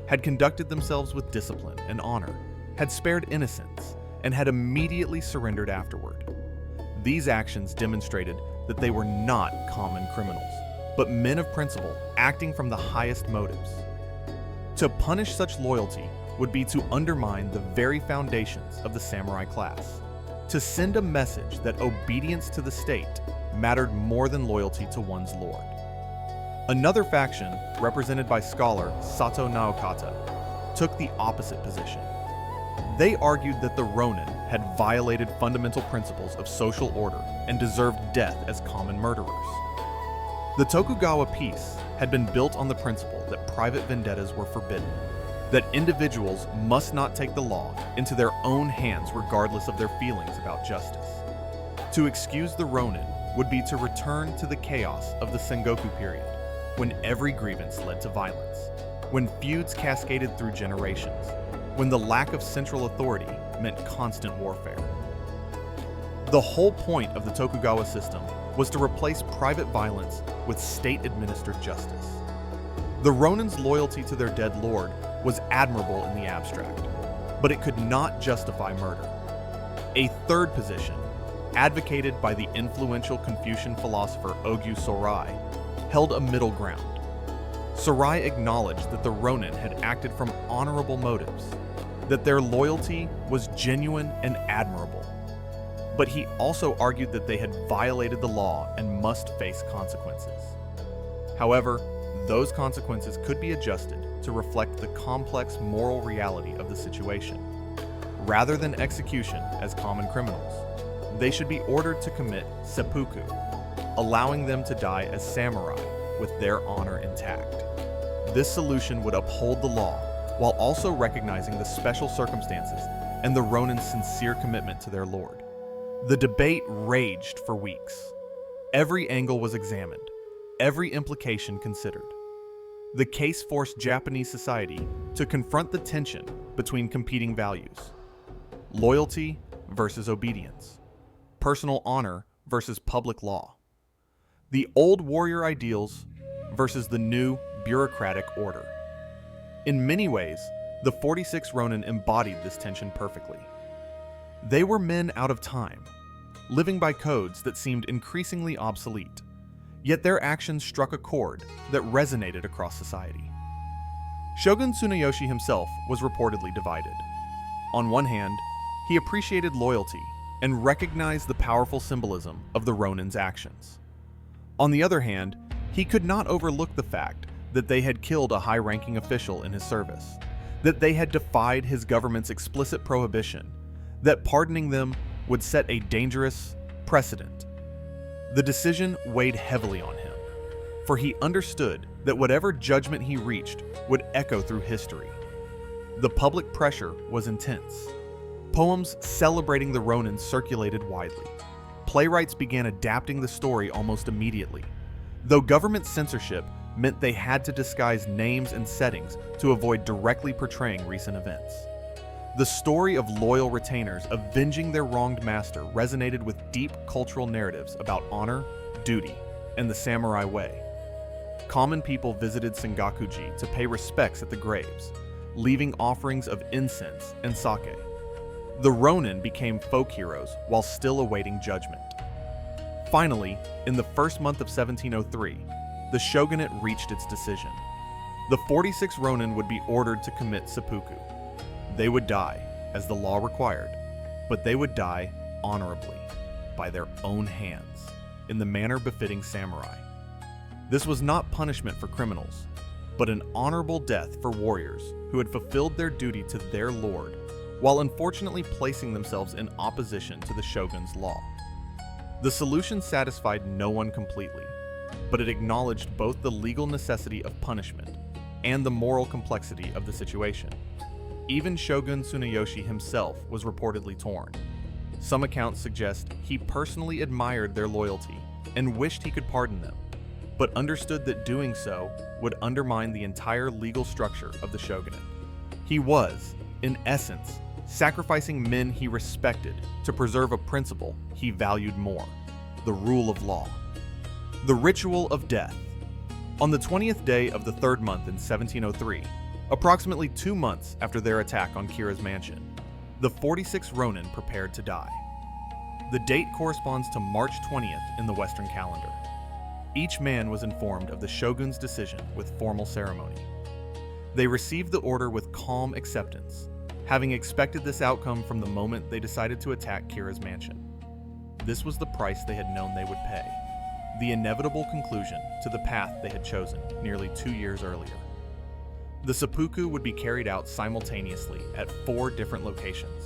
had conducted themselves with discipline and honor, had spared innocents, and had immediately surrendered afterward. These actions demonstrated that they were not common criminals, but men of principle acting from the highest motives. To punish such loyalty would be to undermine the very foundations of the samurai class, to send a message that obedience to the state mattered more than loyalty to one's lord. Another faction, represented by scholar Sato Naokata, took the opposite position. They argued that the Ronin had violated fundamental principles of social order and deserved death as common murderers. The Tokugawa peace had been built on the principle that private vendettas were forbidden, that individuals must not take the law into their own hands regardless of their feelings about justice. To excuse the Ronin would be to return to the chaos of the Sengoku period, when every grievance led to violence, when feuds cascaded through generations, when the lack of central authority meant constant warfare. The whole point of the Tokugawa system was to replace private violence with state-administered justice. The Ronin's loyalty to their dead lord was admirable in the abstract, but it could not justify murder. A third position, advocated by the influential Confucian philosopher Ogyu Sorai, held a middle ground. Sorai acknowledged that the Ronin had acted from honorable motives, that their loyalty was genuine and admirable. But he also argued that they had violated the law and must face consequences. However, those consequences could be adjusted to reflect the complex moral reality of the situation. Rather than execution as common criminals, they should be ordered to commit seppuku, allowing them to die as samurai with their honor intact. This solution would uphold the law while also recognizing the special circumstances and the Ronin's sincere commitment to their lord. The debate raged for weeks. Every angle was examined, every implication considered. The case forced Japanese society to confront the tension between competing values: loyalty versus obedience, personal honor versus public law, the old warrior ideals versus the new bureaucratic order. In many ways, the 46 Ronin embodied this tension perfectly. They were men out of time, living by codes that seemed increasingly obsolete, yet their actions struck a chord that resonated across society. Shogun Tsunayoshi himself was reportedly divided. On one hand, he appreciated loyalty and recognized the powerful symbolism of the Ronin's actions. On the other hand, he could not overlook the fact that they had killed a high-ranking official in his service, that they had defied his government's explicit prohibition, that pardoning them would set a dangerous precedent. The decision weighed heavily on him, for he understood that whatever judgment he reached would echo through history. The public pressure was intense. Poems celebrating the Ronin circulated widely. Playwrights began adapting the story almost immediately, though government censorship meant they had to disguise names and settings to avoid directly portraying recent events. The story of loyal retainers avenging their wronged master resonated with deep cultural narratives about honor, duty, and the samurai way. Common people visited Sengakuji to pay respects at the graves, leaving offerings of incense and sake. The Ronin became folk heroes while still awaiting judgment. Finally, in the first month of 1703, the shogunate reached its decision. The 46 Ronin would be ordered to commit seppuku. They would die, as the law required, but they would die honorably, by their own hands, in the manner befitting samurai. This was not punishment for criminals, but an honorable death for warriors who had fulfilled their duty to their lord, while unfortunately placing themselves in opposition to the shogun's law. The solution satisfied no one completely, but it acknowledged both the legal necessity of punishment and the moral complexity of the situation. Even Shogun Tsunayoshi himself was reportedly torn. Some accounts suggest he personally admired their loyalty and wished he could pardon them, but understood that doing so would undermine the entire legal structure of the shogunate. He was, in essence, sacrificing men he respected to preserve a principle he valued more: the rule of law. The ritual of death. On the 20th day of the third month in 1703, approximately 2 months after their attack on Kira's mansion, the 46 Ronin prepared to die. The date corresponds to March 20th in the Western calendar. Each man was informed of the shogun's decision with formal ceremony. They received the order with calm acceptance, having expected this outcome from the moment they decided to attack Kira's mansion. This was the price they had known they would pay, the inevitable conclusion to the path they had chosen nearly 2 years earlier. The seppuku would be carried out simultaneously at 4 different locations: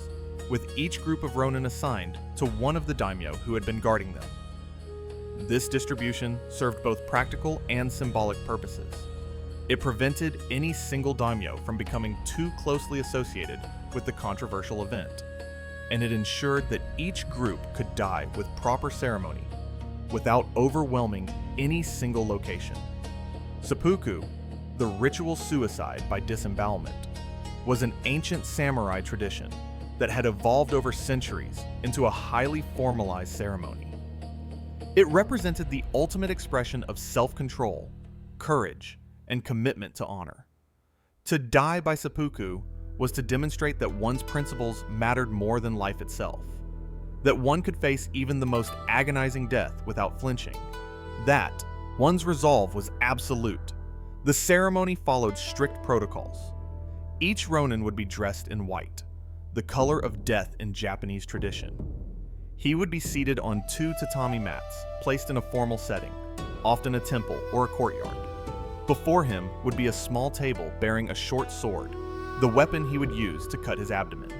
with each group of Ronin assigned to one of the daimyo who had been guarding them. This distribution served both practical and symbolic purposes. It prevented any single daimyo from becoming too closely associated with the controversial event, and it ensured that each group could die with proper ceremony without overwhelming any single location. Seppuku, the ritual suicide by disembowelment, was an ancient samurai tradition that had evolved over centuries into a highly formalized ceremony. It represented the ultimate expression of self-control, courage, and commitment to honor. To die by seppuku was to demonstrate that one's principles mattered more than life itself, that one could face even the most agonizing death without flinching, that one's resolve was absolute. The ceremony followed strict protocols. Each Ronin would be dressed in white, the color of death in Japanese tradition. He would be seated on 2 tatami mats placed in a formal setting, often a temple or a courtyard. Before him would be a small table bearing a short sword, the weapon he would use to cut his abdomen.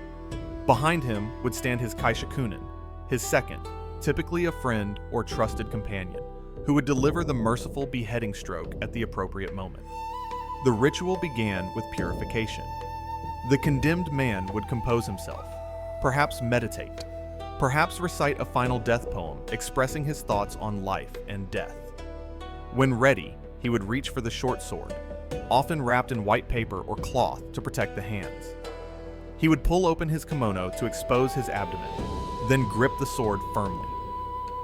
Behind him would stand his kaishakunin, his second, typically a friend or trusted companion, who would deliver the merciful beheading stroke at the appropriate moment. The ritual began with purification. The condemned man would compose himself, perhaps meditate, perhaps recite a final death poem expressing his thoughts on life and death. When ready, he would reach for the short sword, often wrapped in white paper or cloth to protect the hands. He would pull open his kimono to expose his abdomen, then grip the sword firmly.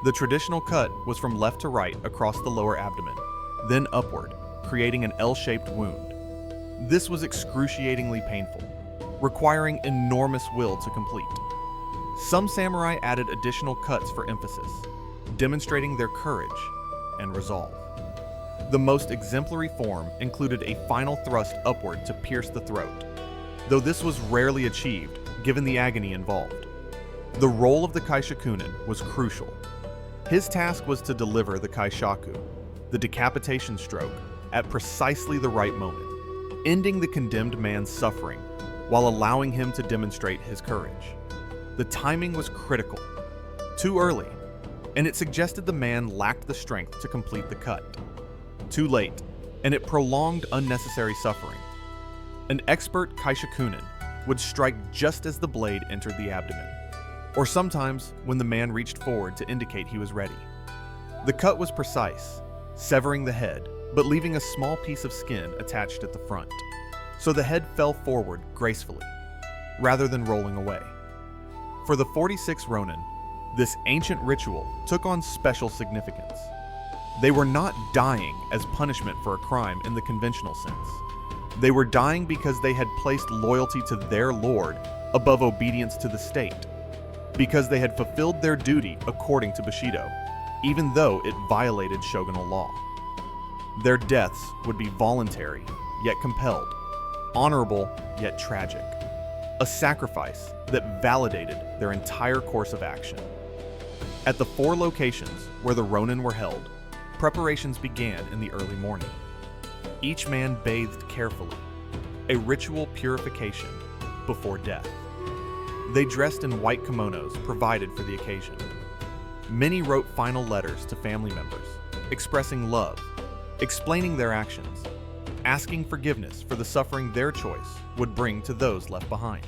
The traditional cut was from left to right across the lower abdomen, then upward, creating an L-shaped wound. This was excruciatingly painful, requiring enormous will to complete. Some samurai added additional cuts for emphasis, demonstrating their courage and resolve. The most exemplary form included a final thrust upward to pierce the throat, though this was rarely achieved given the agony involved. The role of the kaishakunin was crucial. His task was to deliver the kaishaku, the decapitation stroke, at precisely the right moment, ending the condemned man's suffering while allowing him to demonstrate his courage. The timing was critical, too early, and it suggested the man lacked the strength to complete the cut. Too late, and it prolonged unnecessary suffering. An expert kaishakunin would strike just as the blade entered the abdomen, or sometimes when the man reached forward to indicate he was ready. The cut was precise, severing the head, but leaving a small piece of skin attached at the front, so the head fell forward gracefully, rather than rolling away. For the 46 Ronin, this ancient ritual took on special significance. They were not dying as punishment for a crime in the conventional sense. They were dying because they had placed loyalty to their lord above obedience to the state, because they had fulfilled their duty according to Bushido, even though it violated shogunal law. Their deaths would be voluntary, yet compelled, honorable, yet tragic. A sacrifice that validated their entire course of action. At the 4 locations where the Ronin were held, preparations began in the early morning. Each man bathed carefully, a ritual purification before death. They dressed in white kimonos provided for the occasion. Many wrote final letters to family members, expressing love, explaining their actions, asking forgiveness for the suffering their choice would bring to those left behind.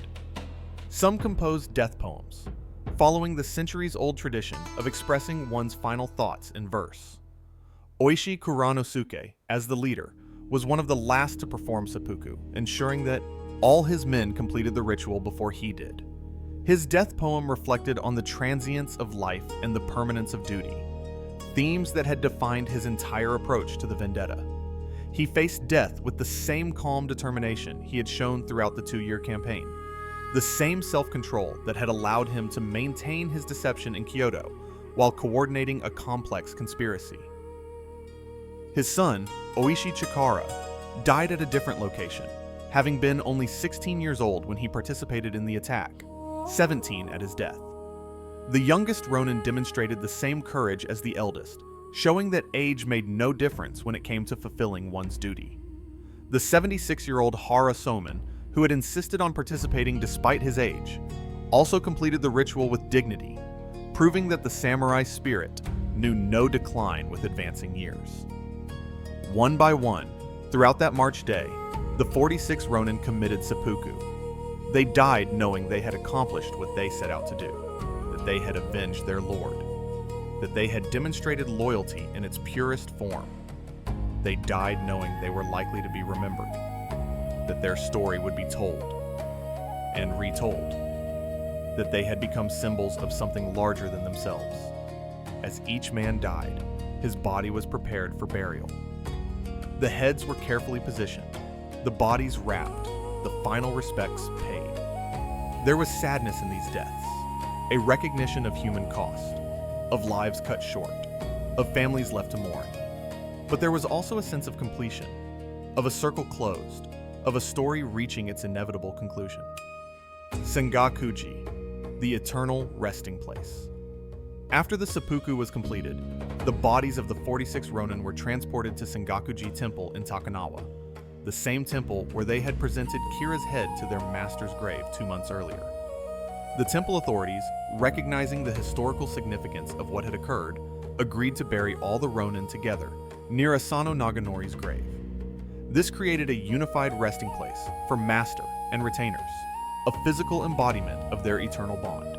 Some composed death poems, following the centuries-old tradition of expressing one's final thoughts in verse. Oishi Kuranosuke, as the leader, was one of the last to perform seppuku, ensuring that all his men completed the ritual before he did. His death poem reflected on the transience of life and the permanence of duty, themes that had defined his entire approach to the vendetta. He faced death with the same calm determination he had shown throughout the 2-year campaign, the same self-control that had allowed him to maintain his deception in Kyoto while coordinating a complex conspiracy. His son, Oishi Chikara, died at a different location, having been only 16 years old when he participated in the attack, 17 at his death. The youngest Ronin demonstrated the same courage as the eldest, showing that age made no difference when it came to fulfilling one's duty. The 76-year-old Hara Soman, who had insisted on participating despite his age, also completed the ritual with dignity, proving that the samurai spirit knew no decline with advancing years. One by one, throughout that March day, the 46 Ronin committed seppuku. They died knowing they had accomplished what they set out to do, that they had avenged their lord, that they had demonstrated loyalty in its purest form. They died knowing they were likely to be remembered, that their story would be told and retold, that they had become symbols of something larger than themselves. As each man died, his body was prepared for burial. The heads were carefully positioned, the bodies wrapped, the final respects paid. There was sadness in these deaths, a recognition of human cost, of lives cut short, of families left to mourn. But there was also a sense of completion, of a circle closed, of a story reaching its inevitable conclusion. Sengakuji, the eternal resting place. After the seppuku was completed, the bodies of the 46 Ronin were transported to Sengakuji Temple in Takanawa, the same temple where they had presented Kira's head to their master's grave 2 months earlier. The temple authorities, recognizing the historical significance of what had occurred, agreed to bury all the Ronin together near Asano Naganori's grave. This created a unified resting place for master and retainers, a physical embodiment of their eternal bond.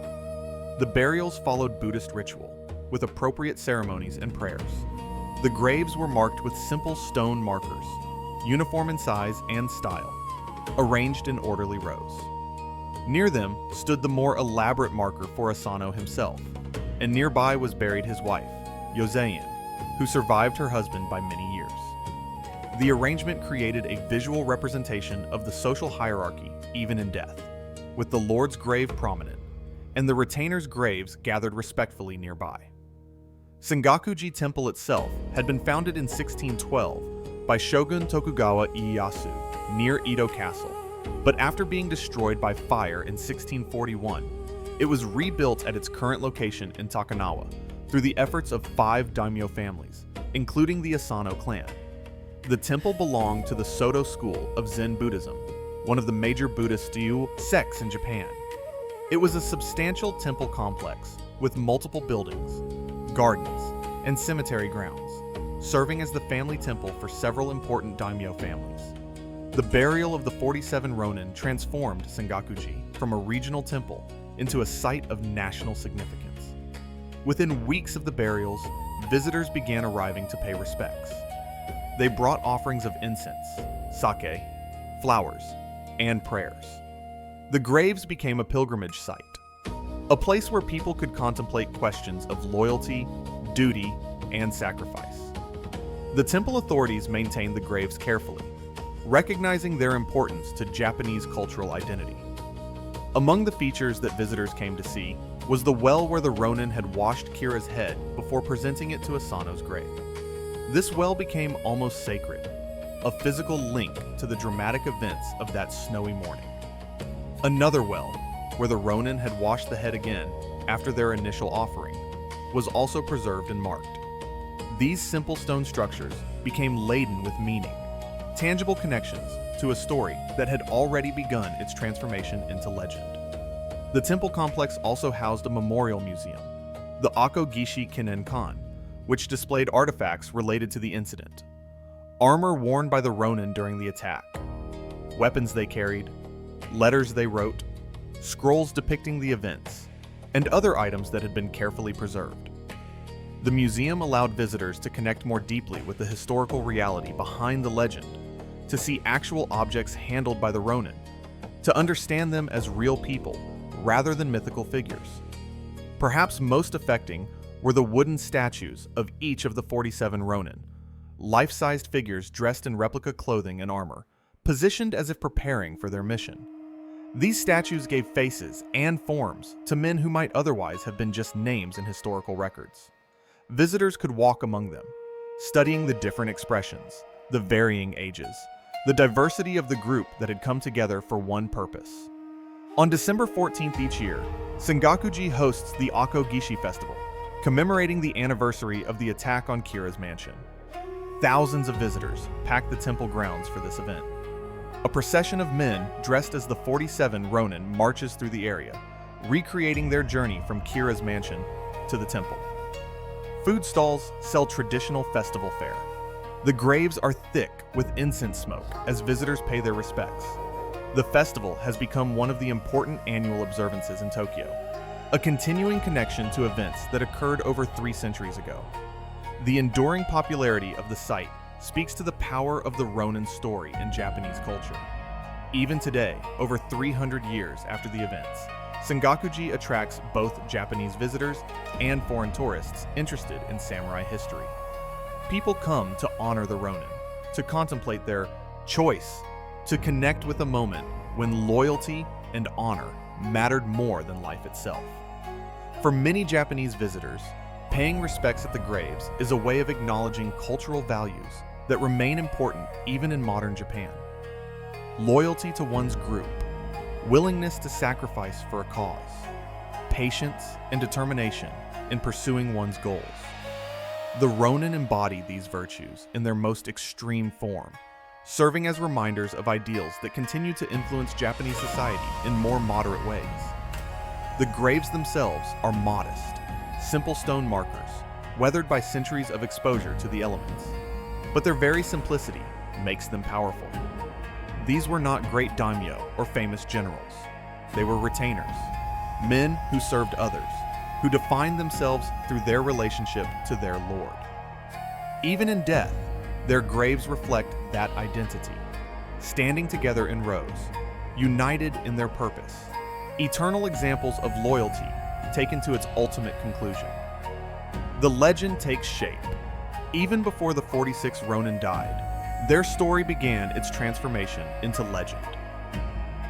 The burials followed Buddhist ritual, with appropriate ceremonies and prayers. The graves were marked with simple stone markers, uniform in size and style, arranged in orderly rows. Near them stood the more elaborate marker for Asano himself, and nearby was buried his wife, Yosein, who survived her husband by many years. The arrangement created a visual representation of the social hierarchy even in death, with the Lord's grave prominent, and the retainers' graves gathered respectfully nearby. Sengakuji Temple itself had been founded in 1612 by Shogun Tokugawa Ieyasu near Edo Castle, but after being destroyed by fire in 1641, it was rebuilt at its current location in Takanawa through the efforts of 5 daimyo families, including the Asano clan. The temple belonged to the Soto school of Zen Buddhism, one of the major Buddhist sects in Japan. It was a substantial temple complex with multiple buildings, gardens, and cemetery grounds, serving as the family temple for several important daimyo families. The burial of the 47 Ronin transformed Sengakuji from a regional temple into a site of national significance. Within weeks of the burials, visitors began arriving to pay respects. They brought offerings of incense, sake, flowers, and prayers. The graves became a pilgrimage site, a place where people could contemplate questions of loyalty, duty, and sacrifice. The temple authorities maintained the graves carefully, recognizing their importance to Japanese cultural identity. Among the features that visitors came to see was the well where the Ronin had washed Kira's head before presenting it to Asano's grave. This well became almost sacred, a physical link to the dramatic events of that snowy morning. Another well, where the Ronin had washed the head again after their initial offering, was also preserved and marked. These simple stone structures became laden with meaning, tangible connections to a story that had already begun its transformation into legend. The temple complex also housed a memorial museum, the Akogishi Kinenkan, which displayed artifacts related to the incident. Armor worn by the Ronin during the attack, weapons they carried, letters they wrote, scrolls depicting the events, and other items that had been carefully preserved. The museum allowed visitors to connect more deeply with the historical reality behind the legend, to see actual objects handled by the Ronin, to understand them as real people rather than mythical figures. Perhaps most affecting were the wooden statues of each of the 47 Ronin, life-sized figures dressed in replica clothing and armor, positioned as if preparing for their mission. These statues gave faces and forms to men who might otherwise have been just names in historical records. Visitors could walk among them, studying the different expressions, the varying ages, the diversity of the group that had come together for one purpose. On December 14th each year, Sengakuji hosts the Akogishi Festival, commemorating the anniversary of the attack on Kira's mansion. Thousands of visitors packed the temple grounds for this event. A procession of men dressed as the 47 Ronin marches through the area, recreating their journey from Kira's mansion to the temple. Food stalls sell traditional festival fare. The graves are thick with incense smoke as visitors pay their respects. The festival has become one of the important annual observances in Tokyo, a continuing connection to events that occurred over 3 centuries ago. The enduring popularity of the site speaks to the power of the Ronin story in Japanese culture. Even today, over 300 years after the events, Sengakuji attracts both Japanese visitors and foreign tourists interested in samurai history. People come to honor the Ronin, to contemplate their choice, to connect with a moment when loyalty and honor mattered more than life itself. For many Japanese visitors, paying respects at the graves is a way of acknowledging cultural values that remain important even in modern Japan. Loyalty to one's group, willingness to sacrifice for a cause, patience and determination in pursuing one's goals. The Ronin embody these virtues in their most extreme form, serving as reminders of ideals that continue to influence Japanese society in more moderate ways. The graves themselves are modest, simple stone markers, weathered by centuries of exposure to the elements. But their very simplicity makes them powerful. These were not great daimyo or famous generals. They were retainers, men who served others, who defined themselves through their relationship to their lord. Even in death, their graves reflect that identity, standing together in rows, united in their purpose, eternal examples of loyalty taken to its ultimate conclusion. The legend takes shape. Even before the 46 Ronin died, their story began its transformation into legend.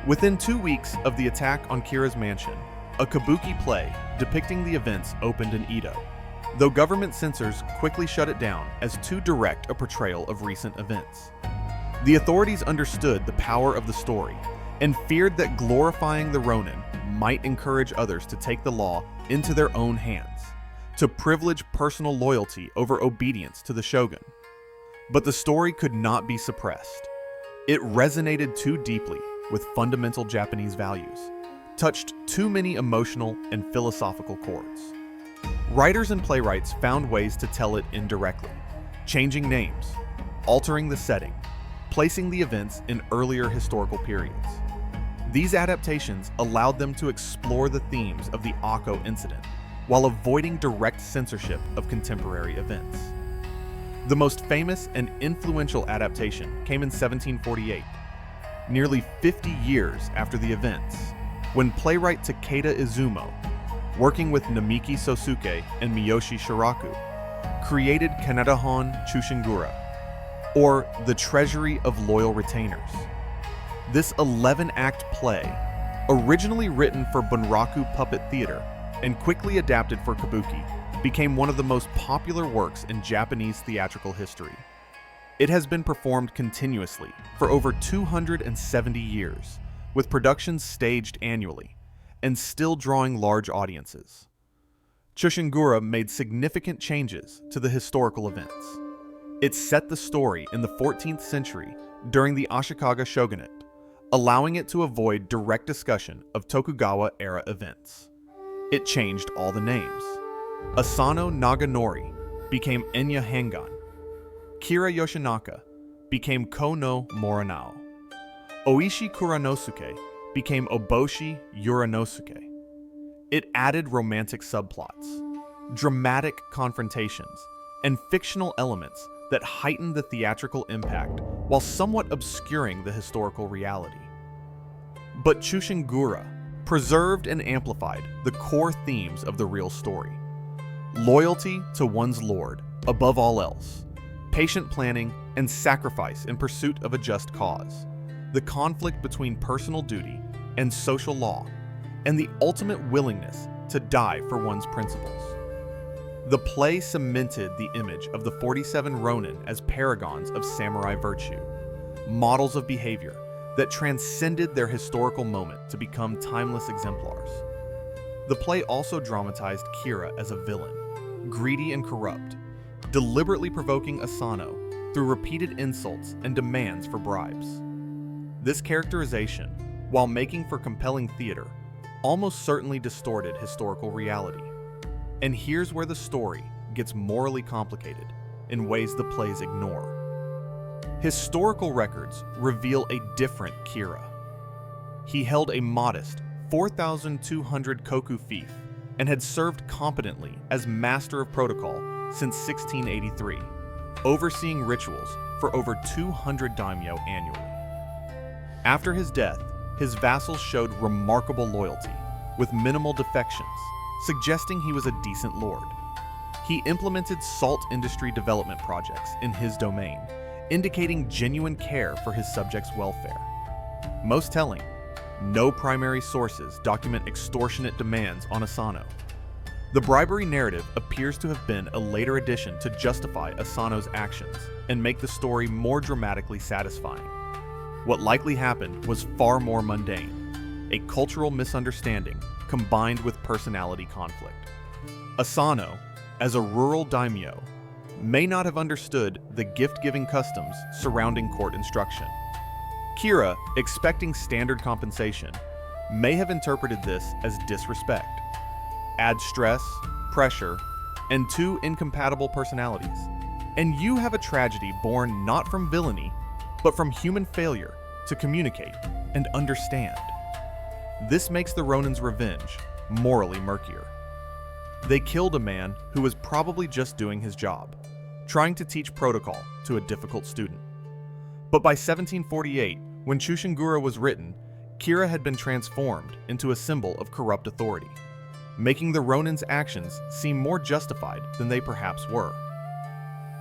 Within 2 weeks of the attack on Kira's mansion, a kabuki play depicting the events opened in Edo, though government censors quickly shut it down as too direct a portrayal of recent events. The authorities understood the power of the story and feared that glorifying the Ronin might encourage others to take the law into their own hands, to privilege personal loyalty over obedience to the shogun. But the story could not be suppressed. It resonated too deeply with fundamental Japanese values, touched too many emotional and philosophical chords. Writers and playwrights found ways to tell it indirectly, changing names, altering the setting, placing the events in earlier historical periods. These adaptations allowed them to explore the themes of the Akko incident while avoiding direct censorship of contemporary events. The most famous and influential adaptation came in 1748, nearly 50 years after the events, when playwright Takeda Izumo, working with Namiki Sosuke and Miyoshi Shiraku, created Kanedahon Chushingura, or The Treasury of Loyal Retainers. This 11-act play, originally written for Bunraku Puppet Theater and quickly adapted for kabuki, became one of the most popular works in Japanese theatrical history. It has been performed continuously for over 270 years, with productions staged annually, and still drawing large audiences. Chushingura made significant changes to the historical events. It set the story in the 14th century during the Ashikaga shogunate, allowing it to avoid direct discussion of Tokugawa-era events. It changed all the names. Asano Naganori became Enya Hangan. Kira Yoshinaka became Kono Morinao. Oishi Kuranosuke became Oboshi Uranosuke. It added romantic subplots, dramatic confrontations, and fictional elements that heightened the theatrical impact while somewhat obscuring the historical reality. But Chushingura preserved and amplified the core themes of the real story: loyalty to one's lord above all else, patient planning, and sacrifice in pursuit of a just cause, the conflict between personal duty and social law, and the ultimate willingness to die for one's principles. The play cemented the image of the 47 Ronin as paragons of samurai virtue, models of behavior that transcended their historical moment to become timeless exemplars. The play also dramatized Kira as a villain, greedy and corrupt, deliberately provoking Asano through repeated insults and demands for bribes. This characterization, while making for compelling theater, almost certainly distorted historical reality. And here's where the story gets morally complicated in ways the plays ignore. Historical records reveal a different Kira. He held a modest 4,200 koku fief and had served competently as Master of Protocol since 1683, overseeing rituals for over 200 daimyo annually. After his death, his vassals showed remarkable loyalty, with minimal defections, suggesting he was a decent lord. He implemented salt industry development projects in his domain, indicating genuine care for his subjects' welfare. Most telling, no primary sources document extortionate demands on Asano. The bribery narrative appears to have been a later addition to justify Asano's actions and make the story more dramatically satisfying. What likely happened was far more mundane, a cultural misunderstanding combined with personality conflict. Asano, as a rural daimyo, may not have understood the gift-giving customs surrounding court instruction. Kira, expecting standard compensation, may have interpreted this as disrespect. Add stress, pressure, and two incompatible personalities, and you have a tragedy born not from villainy, but from human failure to communicate and understand. This makes the Ronin's revenge morally murkier. They killed a man who was probably just doing his job, trying to teach protocol to a difficult student. But by 1748, when Chushingura was written, Kira had been transformed into a symbol of corrupt authority, making the Ronin's actions seem more justified than they perhaps were.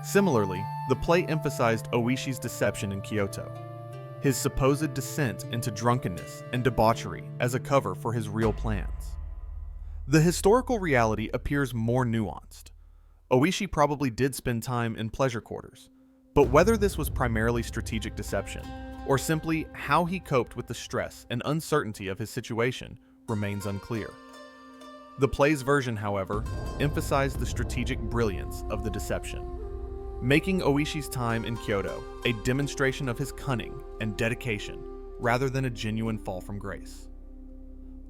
Similarly, the play emphasized Oishi's deception in Kyoto, his supposed descent into drunkenness and debauchery as a cover for his real plans. The historical reality appears more nuanced. Oishi probably did spend time in pleasure quarters, but whether this was primarily strategic deception or simply how he coped with the stress and uncertainty of his situation remains unclear. The play's version, however, emphasized the strategic brilliance of the deception, making Oishi's time in Kyoto a demonstration of his cunning and dedication rather than a genuine fall from grace.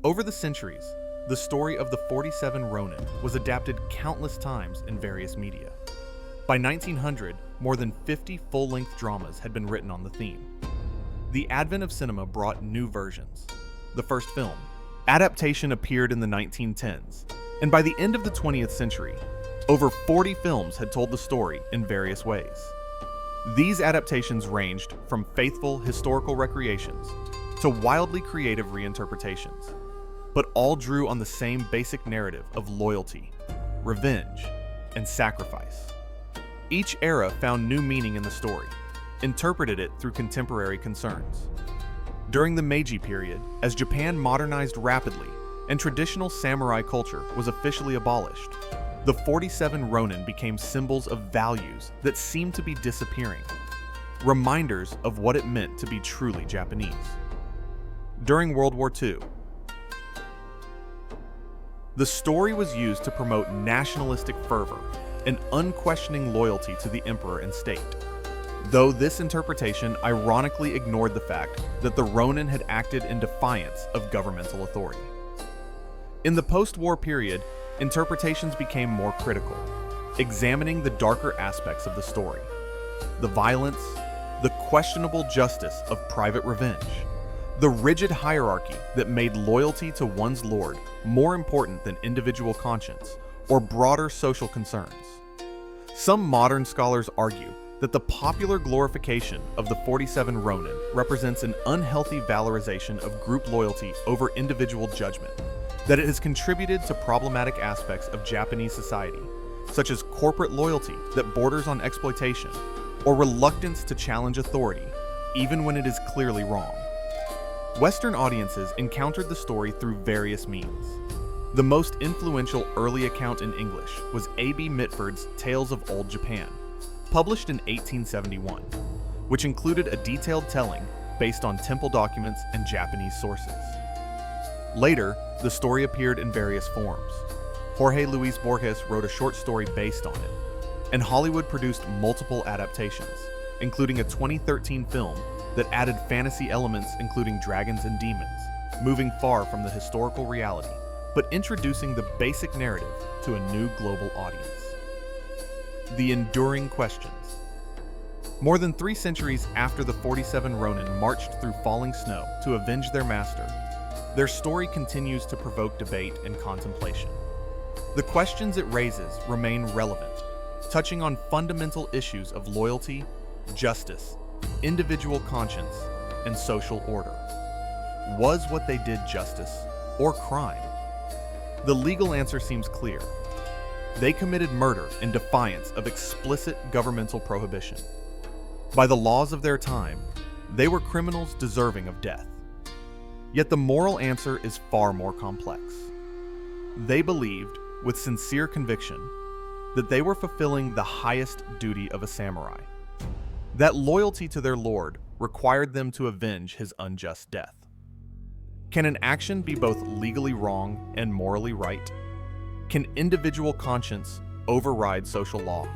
Over the centuries, the story of the 47 Ronin was adapted countless times in various media. By 1900, more than 50 full-length dramas had been written on the theme. The advent of cinema brought new versions. The first film, adaptation, appeared in the 1910s, and by the end of the 20th century, over 40 films had told the story in various ways. These adaptations ranged from faithful historical recreations to wildly creative reinterpretations, but all drew on the same basic narrative of loyalty, revenge, and sacrifice. Each era found new meaning in the story, interpreted it through contemporary concerns. During the Meiji period, as Japan modernized rapidly and traditional samurai culture was officially abolished, the 47 Ronin became symbols of values that seemed to be disappearing, reminders of what it meant to be truly Japanese. During World War II, the story was used to promote nationalistic fervor and unquestioning loyalty to the emperor and state, though this interpretation ironically ignored the fact that the Ronin had acted in defiance of governmental authority. In the post-war period, interpretations became more critical, examining the darker aspects of the story, the violence, the questionable justice of private revenge, the rigid hierarchy that made loyalty to one's lord more important than individual conscience or broader social concerns. Some modern scholars argue that the popular glorification of the 47 Ronin represents an unhealthy valorization of group loyalty over individual judgment, that it has contributed to problematic aspects of Japanese society, such as corporate loyalty that borders on exploitation, or reluctance to challenge authority, even when it is clearly wrong. Western audiences encountered the story through various means. The most influential early account in English was A.B. Mitford's Tales of Old Japan, published in 1871, which included a detailed telling based on temple documents and Japanese sources. Later, the story appeared in various forms. Jorge Luis Borges wrote a short story based on it, and Hollywood produced multiple adaptations, including a 2013 film that added fantasy elements including dragons and demons, moving far from the historical reality, but introducing the basic narrative to a new global audience. The enduring questions. More than 3 centuries after the 47 Ronin marched through falling snow to avenge their master, their story continues to provoke debate and contemplation. The questions it raises remain relevant, touching on fundamental issues of loyalty, justice, individual conscience, and social order. Was what they did justice or crime? The legal answer seems clear. They committed murder in defiance of explicit governmental prohibition. By the laws of their time, they were criminals deserving of death. Yet the moral answer is far more complex. They believed, with sincere conviction, that they were fulfilling the highest duty of a samurai. That loyalty to their lord required them to avenge his unjust death. Can an action be both legally wrong and morally right? Can individual conscience override social law?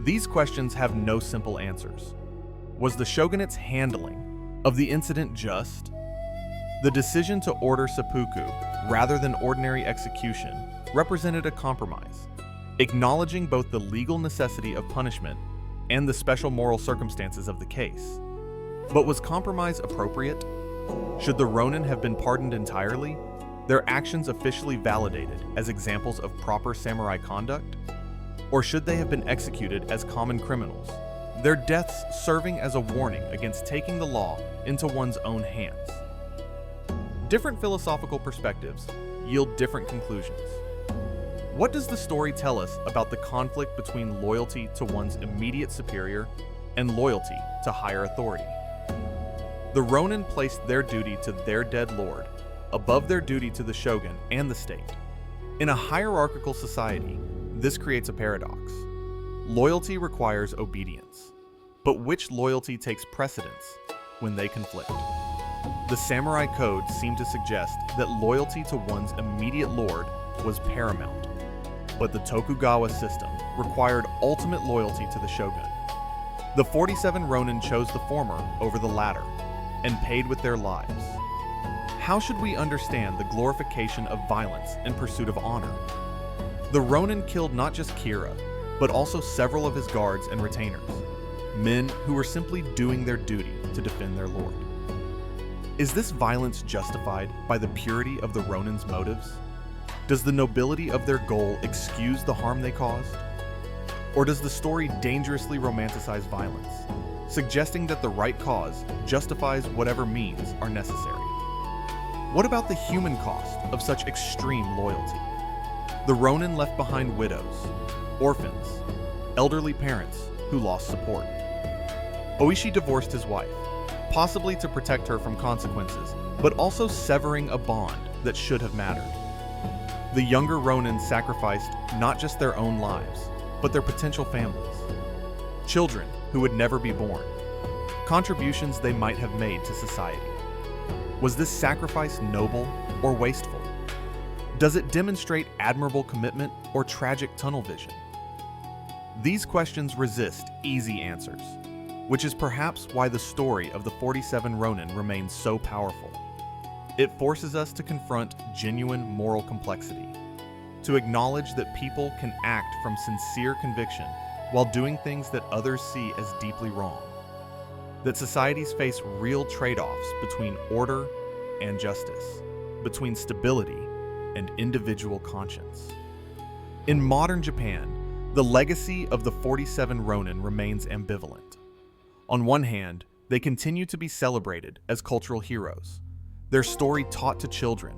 These questions have no simple answers. Was the shogunate's handling of the incident just? The decision to order seppuku rather than ordinary execution represented a compromise, acknowledging both the legal necessity of punishment and the special moral circumstances of the case. But was compromise appropriate? Should the Ronin have been pardoned entirely, their actions officially validated as examples of proper samurai conduct? Or should they have been executed as common criminals, their deaths serving as a warning against taking the law into one's own hands? Different philosophical perspectives yield different conclusions. What does the story tell us about the conflict between loyalty to one's immediate superior and loyalty to higher authority? The Ronin placed their duty to their dead lord above their duty to the shogun and the state. In a hierarchical society, this creates a paradox. Loyalty requires obedience, but which loyalty takes precedence when they conflict? The samurai code seemed to suggest that loyalty to one's immediate lord was paramount, but the Tokugawa system required ultimate loyalty to the shogun. The 47 Ronin chose the former over the latter, and paid with their lives. How should we understand the glorification of violence in pursuit of honor? The Ronin killed not just Kira, but also several of his guards and retainers, men who were simply doing their duty to defend their lord. Is this violence justified by the purity of the Ronin's motives? Does the nobility of their goal excuse the harm they caused? Or does the story dangerously romanticize violence, suggesting that the right cause justifies whatever means are necessary? What about the human cost of such extreme loyalty? The Ronin left behind widows, orphans, elderly parents who lost support. Oishi divorced his wife, possibly to protect her from consequences, but also severing a bond that should have mattered. The younger Ronin sacrificed not just their own lives, but their potential families, children who would never be born, contributions they might have made to society. Was this sacrifice noble or wasteful? Does it demonstrate admirable commitment or tragic tunnel vision? These questions resist easy answers, which is perhaps why the story of the 47 Ronin remains so powerful. It forces us to confront genuine moral complexity, to acknowledge that people can act from sincere conviction while doing things that others see as deeply wrong, that societies face real trade-offs between order and justice, between stability and individual conscience. In modern Japan, the legacy of the 47 Ronin remains ambivalent. On one hand, they continue to be celebrated as cultural heroes, their story taught to children,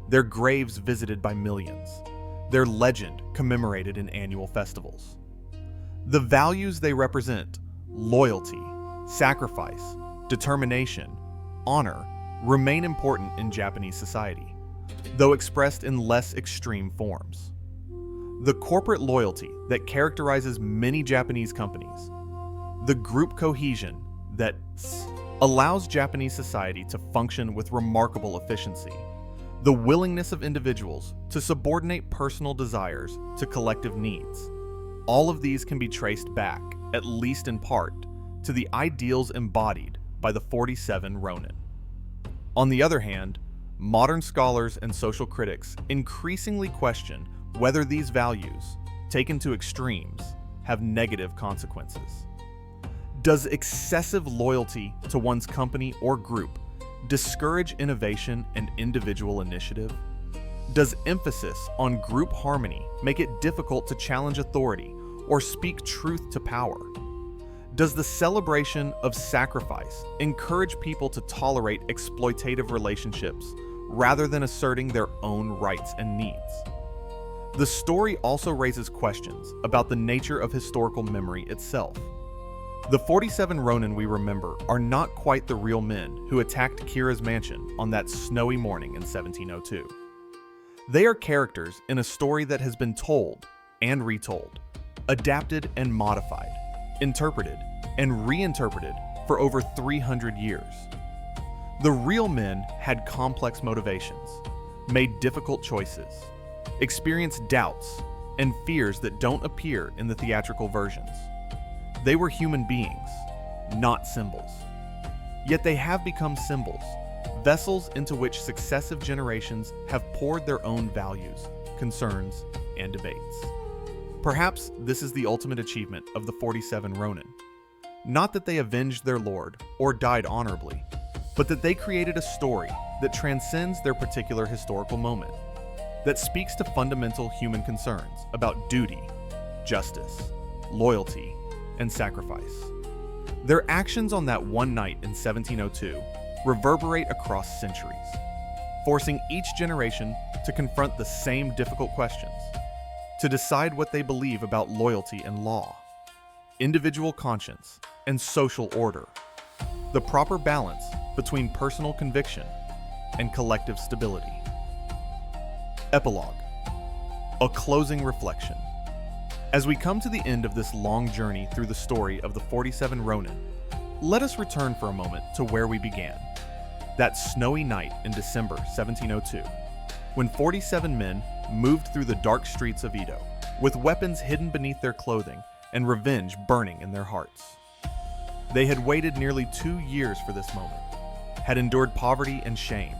their graves visited by millions, their legend commemorated in annual festivals. The values they represent, loyalty, sacrifice, determination, honor, remain important in Japanese society, though expressed in less extreme forms. The corporate loyalty that characterizes many Japanese companies, the group cohesion that allows Japanese society to function with remarkable efficiency, the willingness of individuals to subordinate personal desires to collective needs, all of these can be traced back, at least in part, to the ideals embodied by the 47 Ronin. On the other hand, modern scholars and social critics increasingly question whether these values, taken to extremes, have negative consequences. Does excessive loyalty to one's company or group discourage innovation and individual initiative? Does emphasis on group harmony make it difficult to challenge authority or speak truth to power? Does the celebration of sacrifice encourage people to tolerate exploitative relationships rather than asserting their own rights and needs? The story also raises questions about the nature of historical memory itself. The 47 Ronin we remember are not quite the real men who attacked Kira's mansion on that snowy morning in 1702. They are characters in a story that has been told and retold, adapted and modified, interpreted and reinterpreted for over 300 years. The real men had complex motivations, made difficult choices, experienced doubts and fears that don't appear in the theatrical versions. They were human beings, not symbols. Yet they have become symbols, vessels into which successive generations have poured their own values, concerns, and debates. Perhaps this is the ultimate achievement of the 47 Ronin. Not that they avenged their lord or died honorably, but that they created a story that transcends their particular historical moment, that speaks to fundamental human concerns about duty, justice, loyalty, and sacrifice. Their actions on that one night in 1702 reverberate across centuries, forcing each generation to confront the same difficult questions, to decide what they believe about loyalty and law, individual conscience, and social order, the proper balance between personal conviction and collective stability. Epilogue. A closing reflection. As we come to the end of this long journey through the story of the 47 Ronin, let us return for a moment to where we began. That snowy night in December 1702, when 47 men moved through the dark streets of Edo, with weapons hidden beneath their clothing and revenge burning in their hearts. They had waited nearly 2 years for this moment, had endured poverty and shame,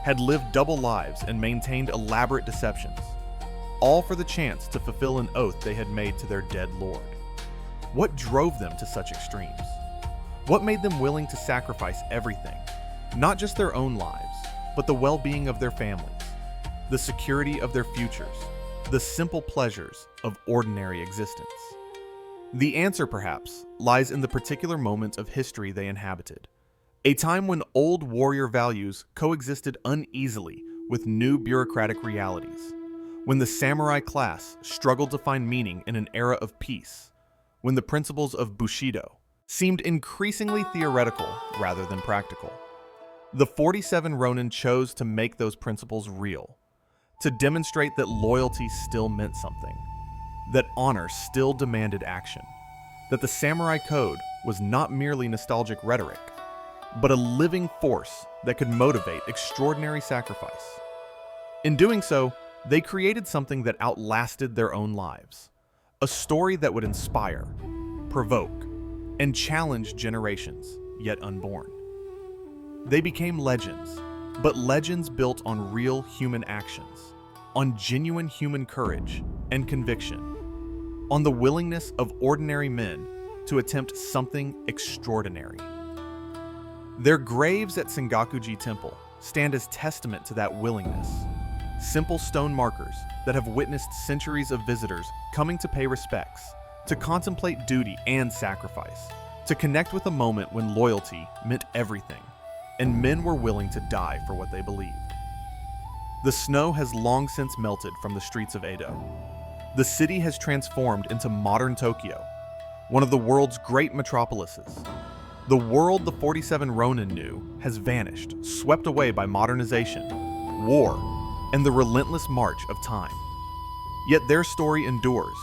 had lived double lives and maintained elaborate deceptions, all for the chance to fulfill an oath they had made to their dead lord. What drove them to such extremes? What made them willing to sacrifice everything, not just their own lives, but the well-being of their families, the security of their futures, the simple pleasures of ordinary existence? The answer, perhaps, lies in the particular moment of history they inhabited, a time when old warrior values coexisted uneasily with new bureaucratic realities, when the samurai class struggled to find meaning in an era of peace, when the principles of Bushido seemed increasingly theoretical rather than practical. The 47 Ronin chose to make those principles real, to demonstrate that loyalty still meant something, that honor still demanded action, that the samurai code was not merely nostalgic rhetoric, but a living force that could motivate extraordinary sacrifice. In doing so, they created something that outlasted their own lives, a story that would inspire, provoke, and challenge generations yet unborn. They became legends, but legends built on real human actions, on genuine human courage and conviction, on the willingness of ordinary men to attempt something extraordinary. Their graves at Sengakuji Temple stand as testament to that willingness, simple stone markers that have witnessed centuries of visitors coming to pay respects, to contemplate duty and sacrifice, to connect with a moment when loyalty meant everything, and men were willing to die for what they believed. The snow has long since melted from the streets of Edo. The city has transformed into modern Tokyo, one of the world's great metropolises. The world the 47 Ronin knew has vanished, swept away by modernization, war, and the relentless march of time. Yet their story endures,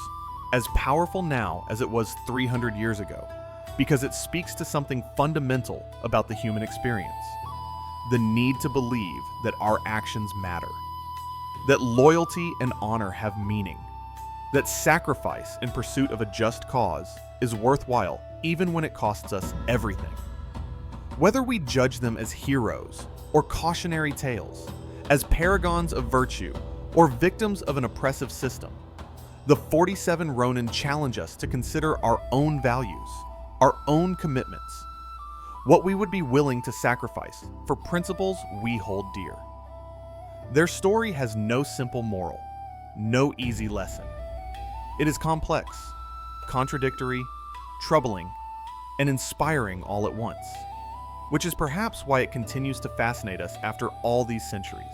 as powerful now as it was 300 years ago, because it speaks to something fundamental about the human experience: the need to believe that our actions matter, that loyalty and honor have meaning, that sacrifice in pursuit of a just cause is worthwhile even when it costs us everything. Whether we judge them as heroes or cautionary tales, as paragons of virtue or victims of an oppressive system. The 47 Ronin challenge us to consider our own values, our own commitments, what we would be willing to sacrifice for principles we hold dear. Their story has no simple moral, no easy lesson. It is complex, contradictory, troubling, and inspiring all at once, which is perhaps why it continues to fascinate us after all these centuries.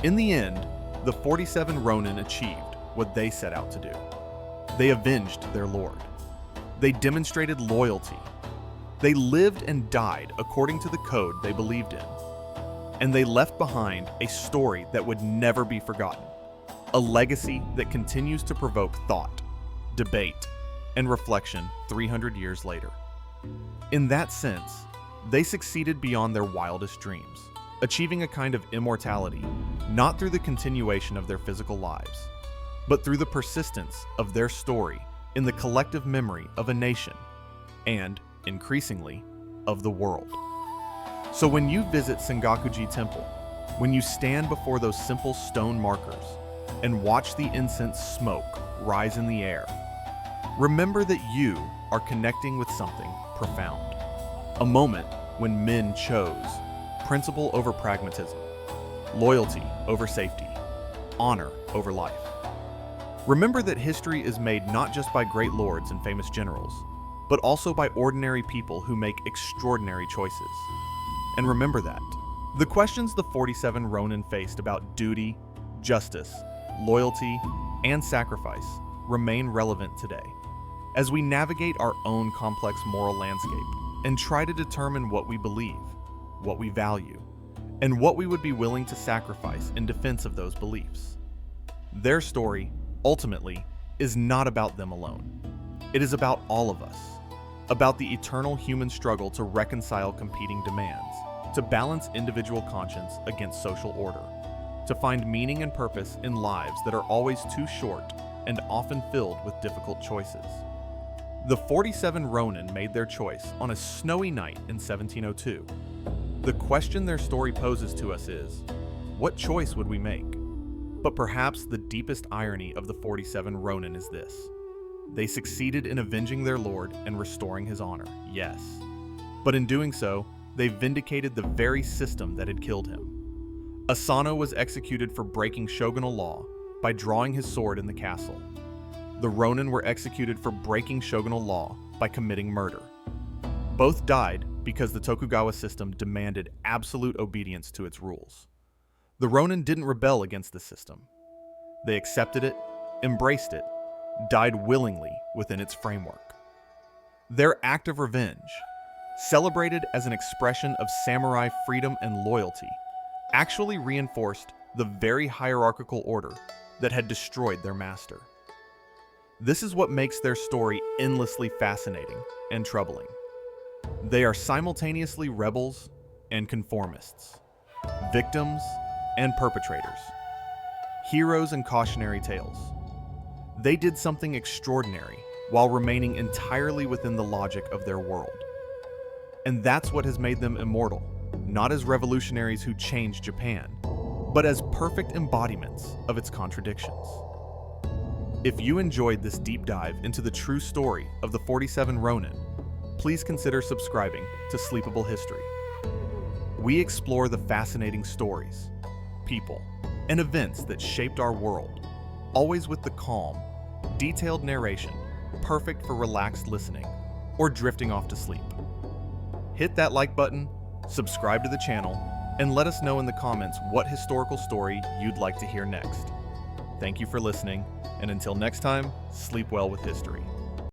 In the end, the 47 Ronin achieved what they set out to do. They avenged their lord. They demonstrated loyalty. They lived and died according to the code they believed in. And they left behind a story that would never be forgotten, a legacy that continues to provoke thought, debate, and reflection 300 years later. In that sense, they succeeded beyond their wildest dreams, achieving a kind of immortality, not through the continuation of their physical lives, but through the persistence of their story in the collective memory of a nation, and, increasingly, of the world. So when you visit Sengakuji Temple, when you stand before those simple stone markers and watch the incense smoke rise in the air, remember that you are connecting with something profound. A moment when men chose principle over pragmatism, loyalty over safety, honor over life. Remember that history is made not just by great lords and famous generals, but also by ordinary people who make extraordinary choices. And remember that the questions the 47 Ronin faced about duty, justice, loyalty, and sacrifice remain relevant today, as we navigate our own complex moral landscape and try to determine what we believe, what we value, and what we would be willing to sacrifice in defense of those beliefs. Their story, ultimately, is not about them alone. It is about all of us, about the eternal human struggle to reconcile competing demands, to balance individual conscience against social order, to find meaning and purpose in lives that are always too short and often filled with difficult choices. The 47 Ronin made their choice on a snowy night in 1702. The question their story poses to us is, what choice would we make? But perhaps the deepest irony of the 47 Ronin is this: they succeeded in avenging their lord and restoring his honor, yes. But in doing so, they vindicated the very system that had killed him. Asano was executed for breaking shogunal law by drawing his sword in the castle. The Ronin were executed for breaking shogunal law by committing murder. Both died because the Tokugawa system demanded absolute obedience to its rules. The Ronin didn't rebel against the system. They accepted it, embraced it, died willingly within its framework. Their act of revenge, celebrated as an expression of samurai freedom and loyalty, actually reinforced the very hierarchical order that had destroyed their master. This is what makes their story endlessly fascinating and troubling. They are simultaneously rebels and conformists, victims and perpetrators, heroes and cautionary tales. They did something extraordinary while remaining entirely within the logic of their world. And that's what has made them immortal, not as revolutionaries who changed Japan, but as perfect embodiments of its contradictions. If you enjoyed this deep dive into the true story of the 47 Ronin, please consider subscribing to Sleepable History. We explore the fascinating stories, people, and events that shaped our world, always with the calm, detailed narration, perfect for relaxed listening or drifting off to sleep. Hit that like button, subscribe to the channel, and let us know in the comments what historical story you'd like to hear next. Thank you for listening, and until next time, sleep well with history.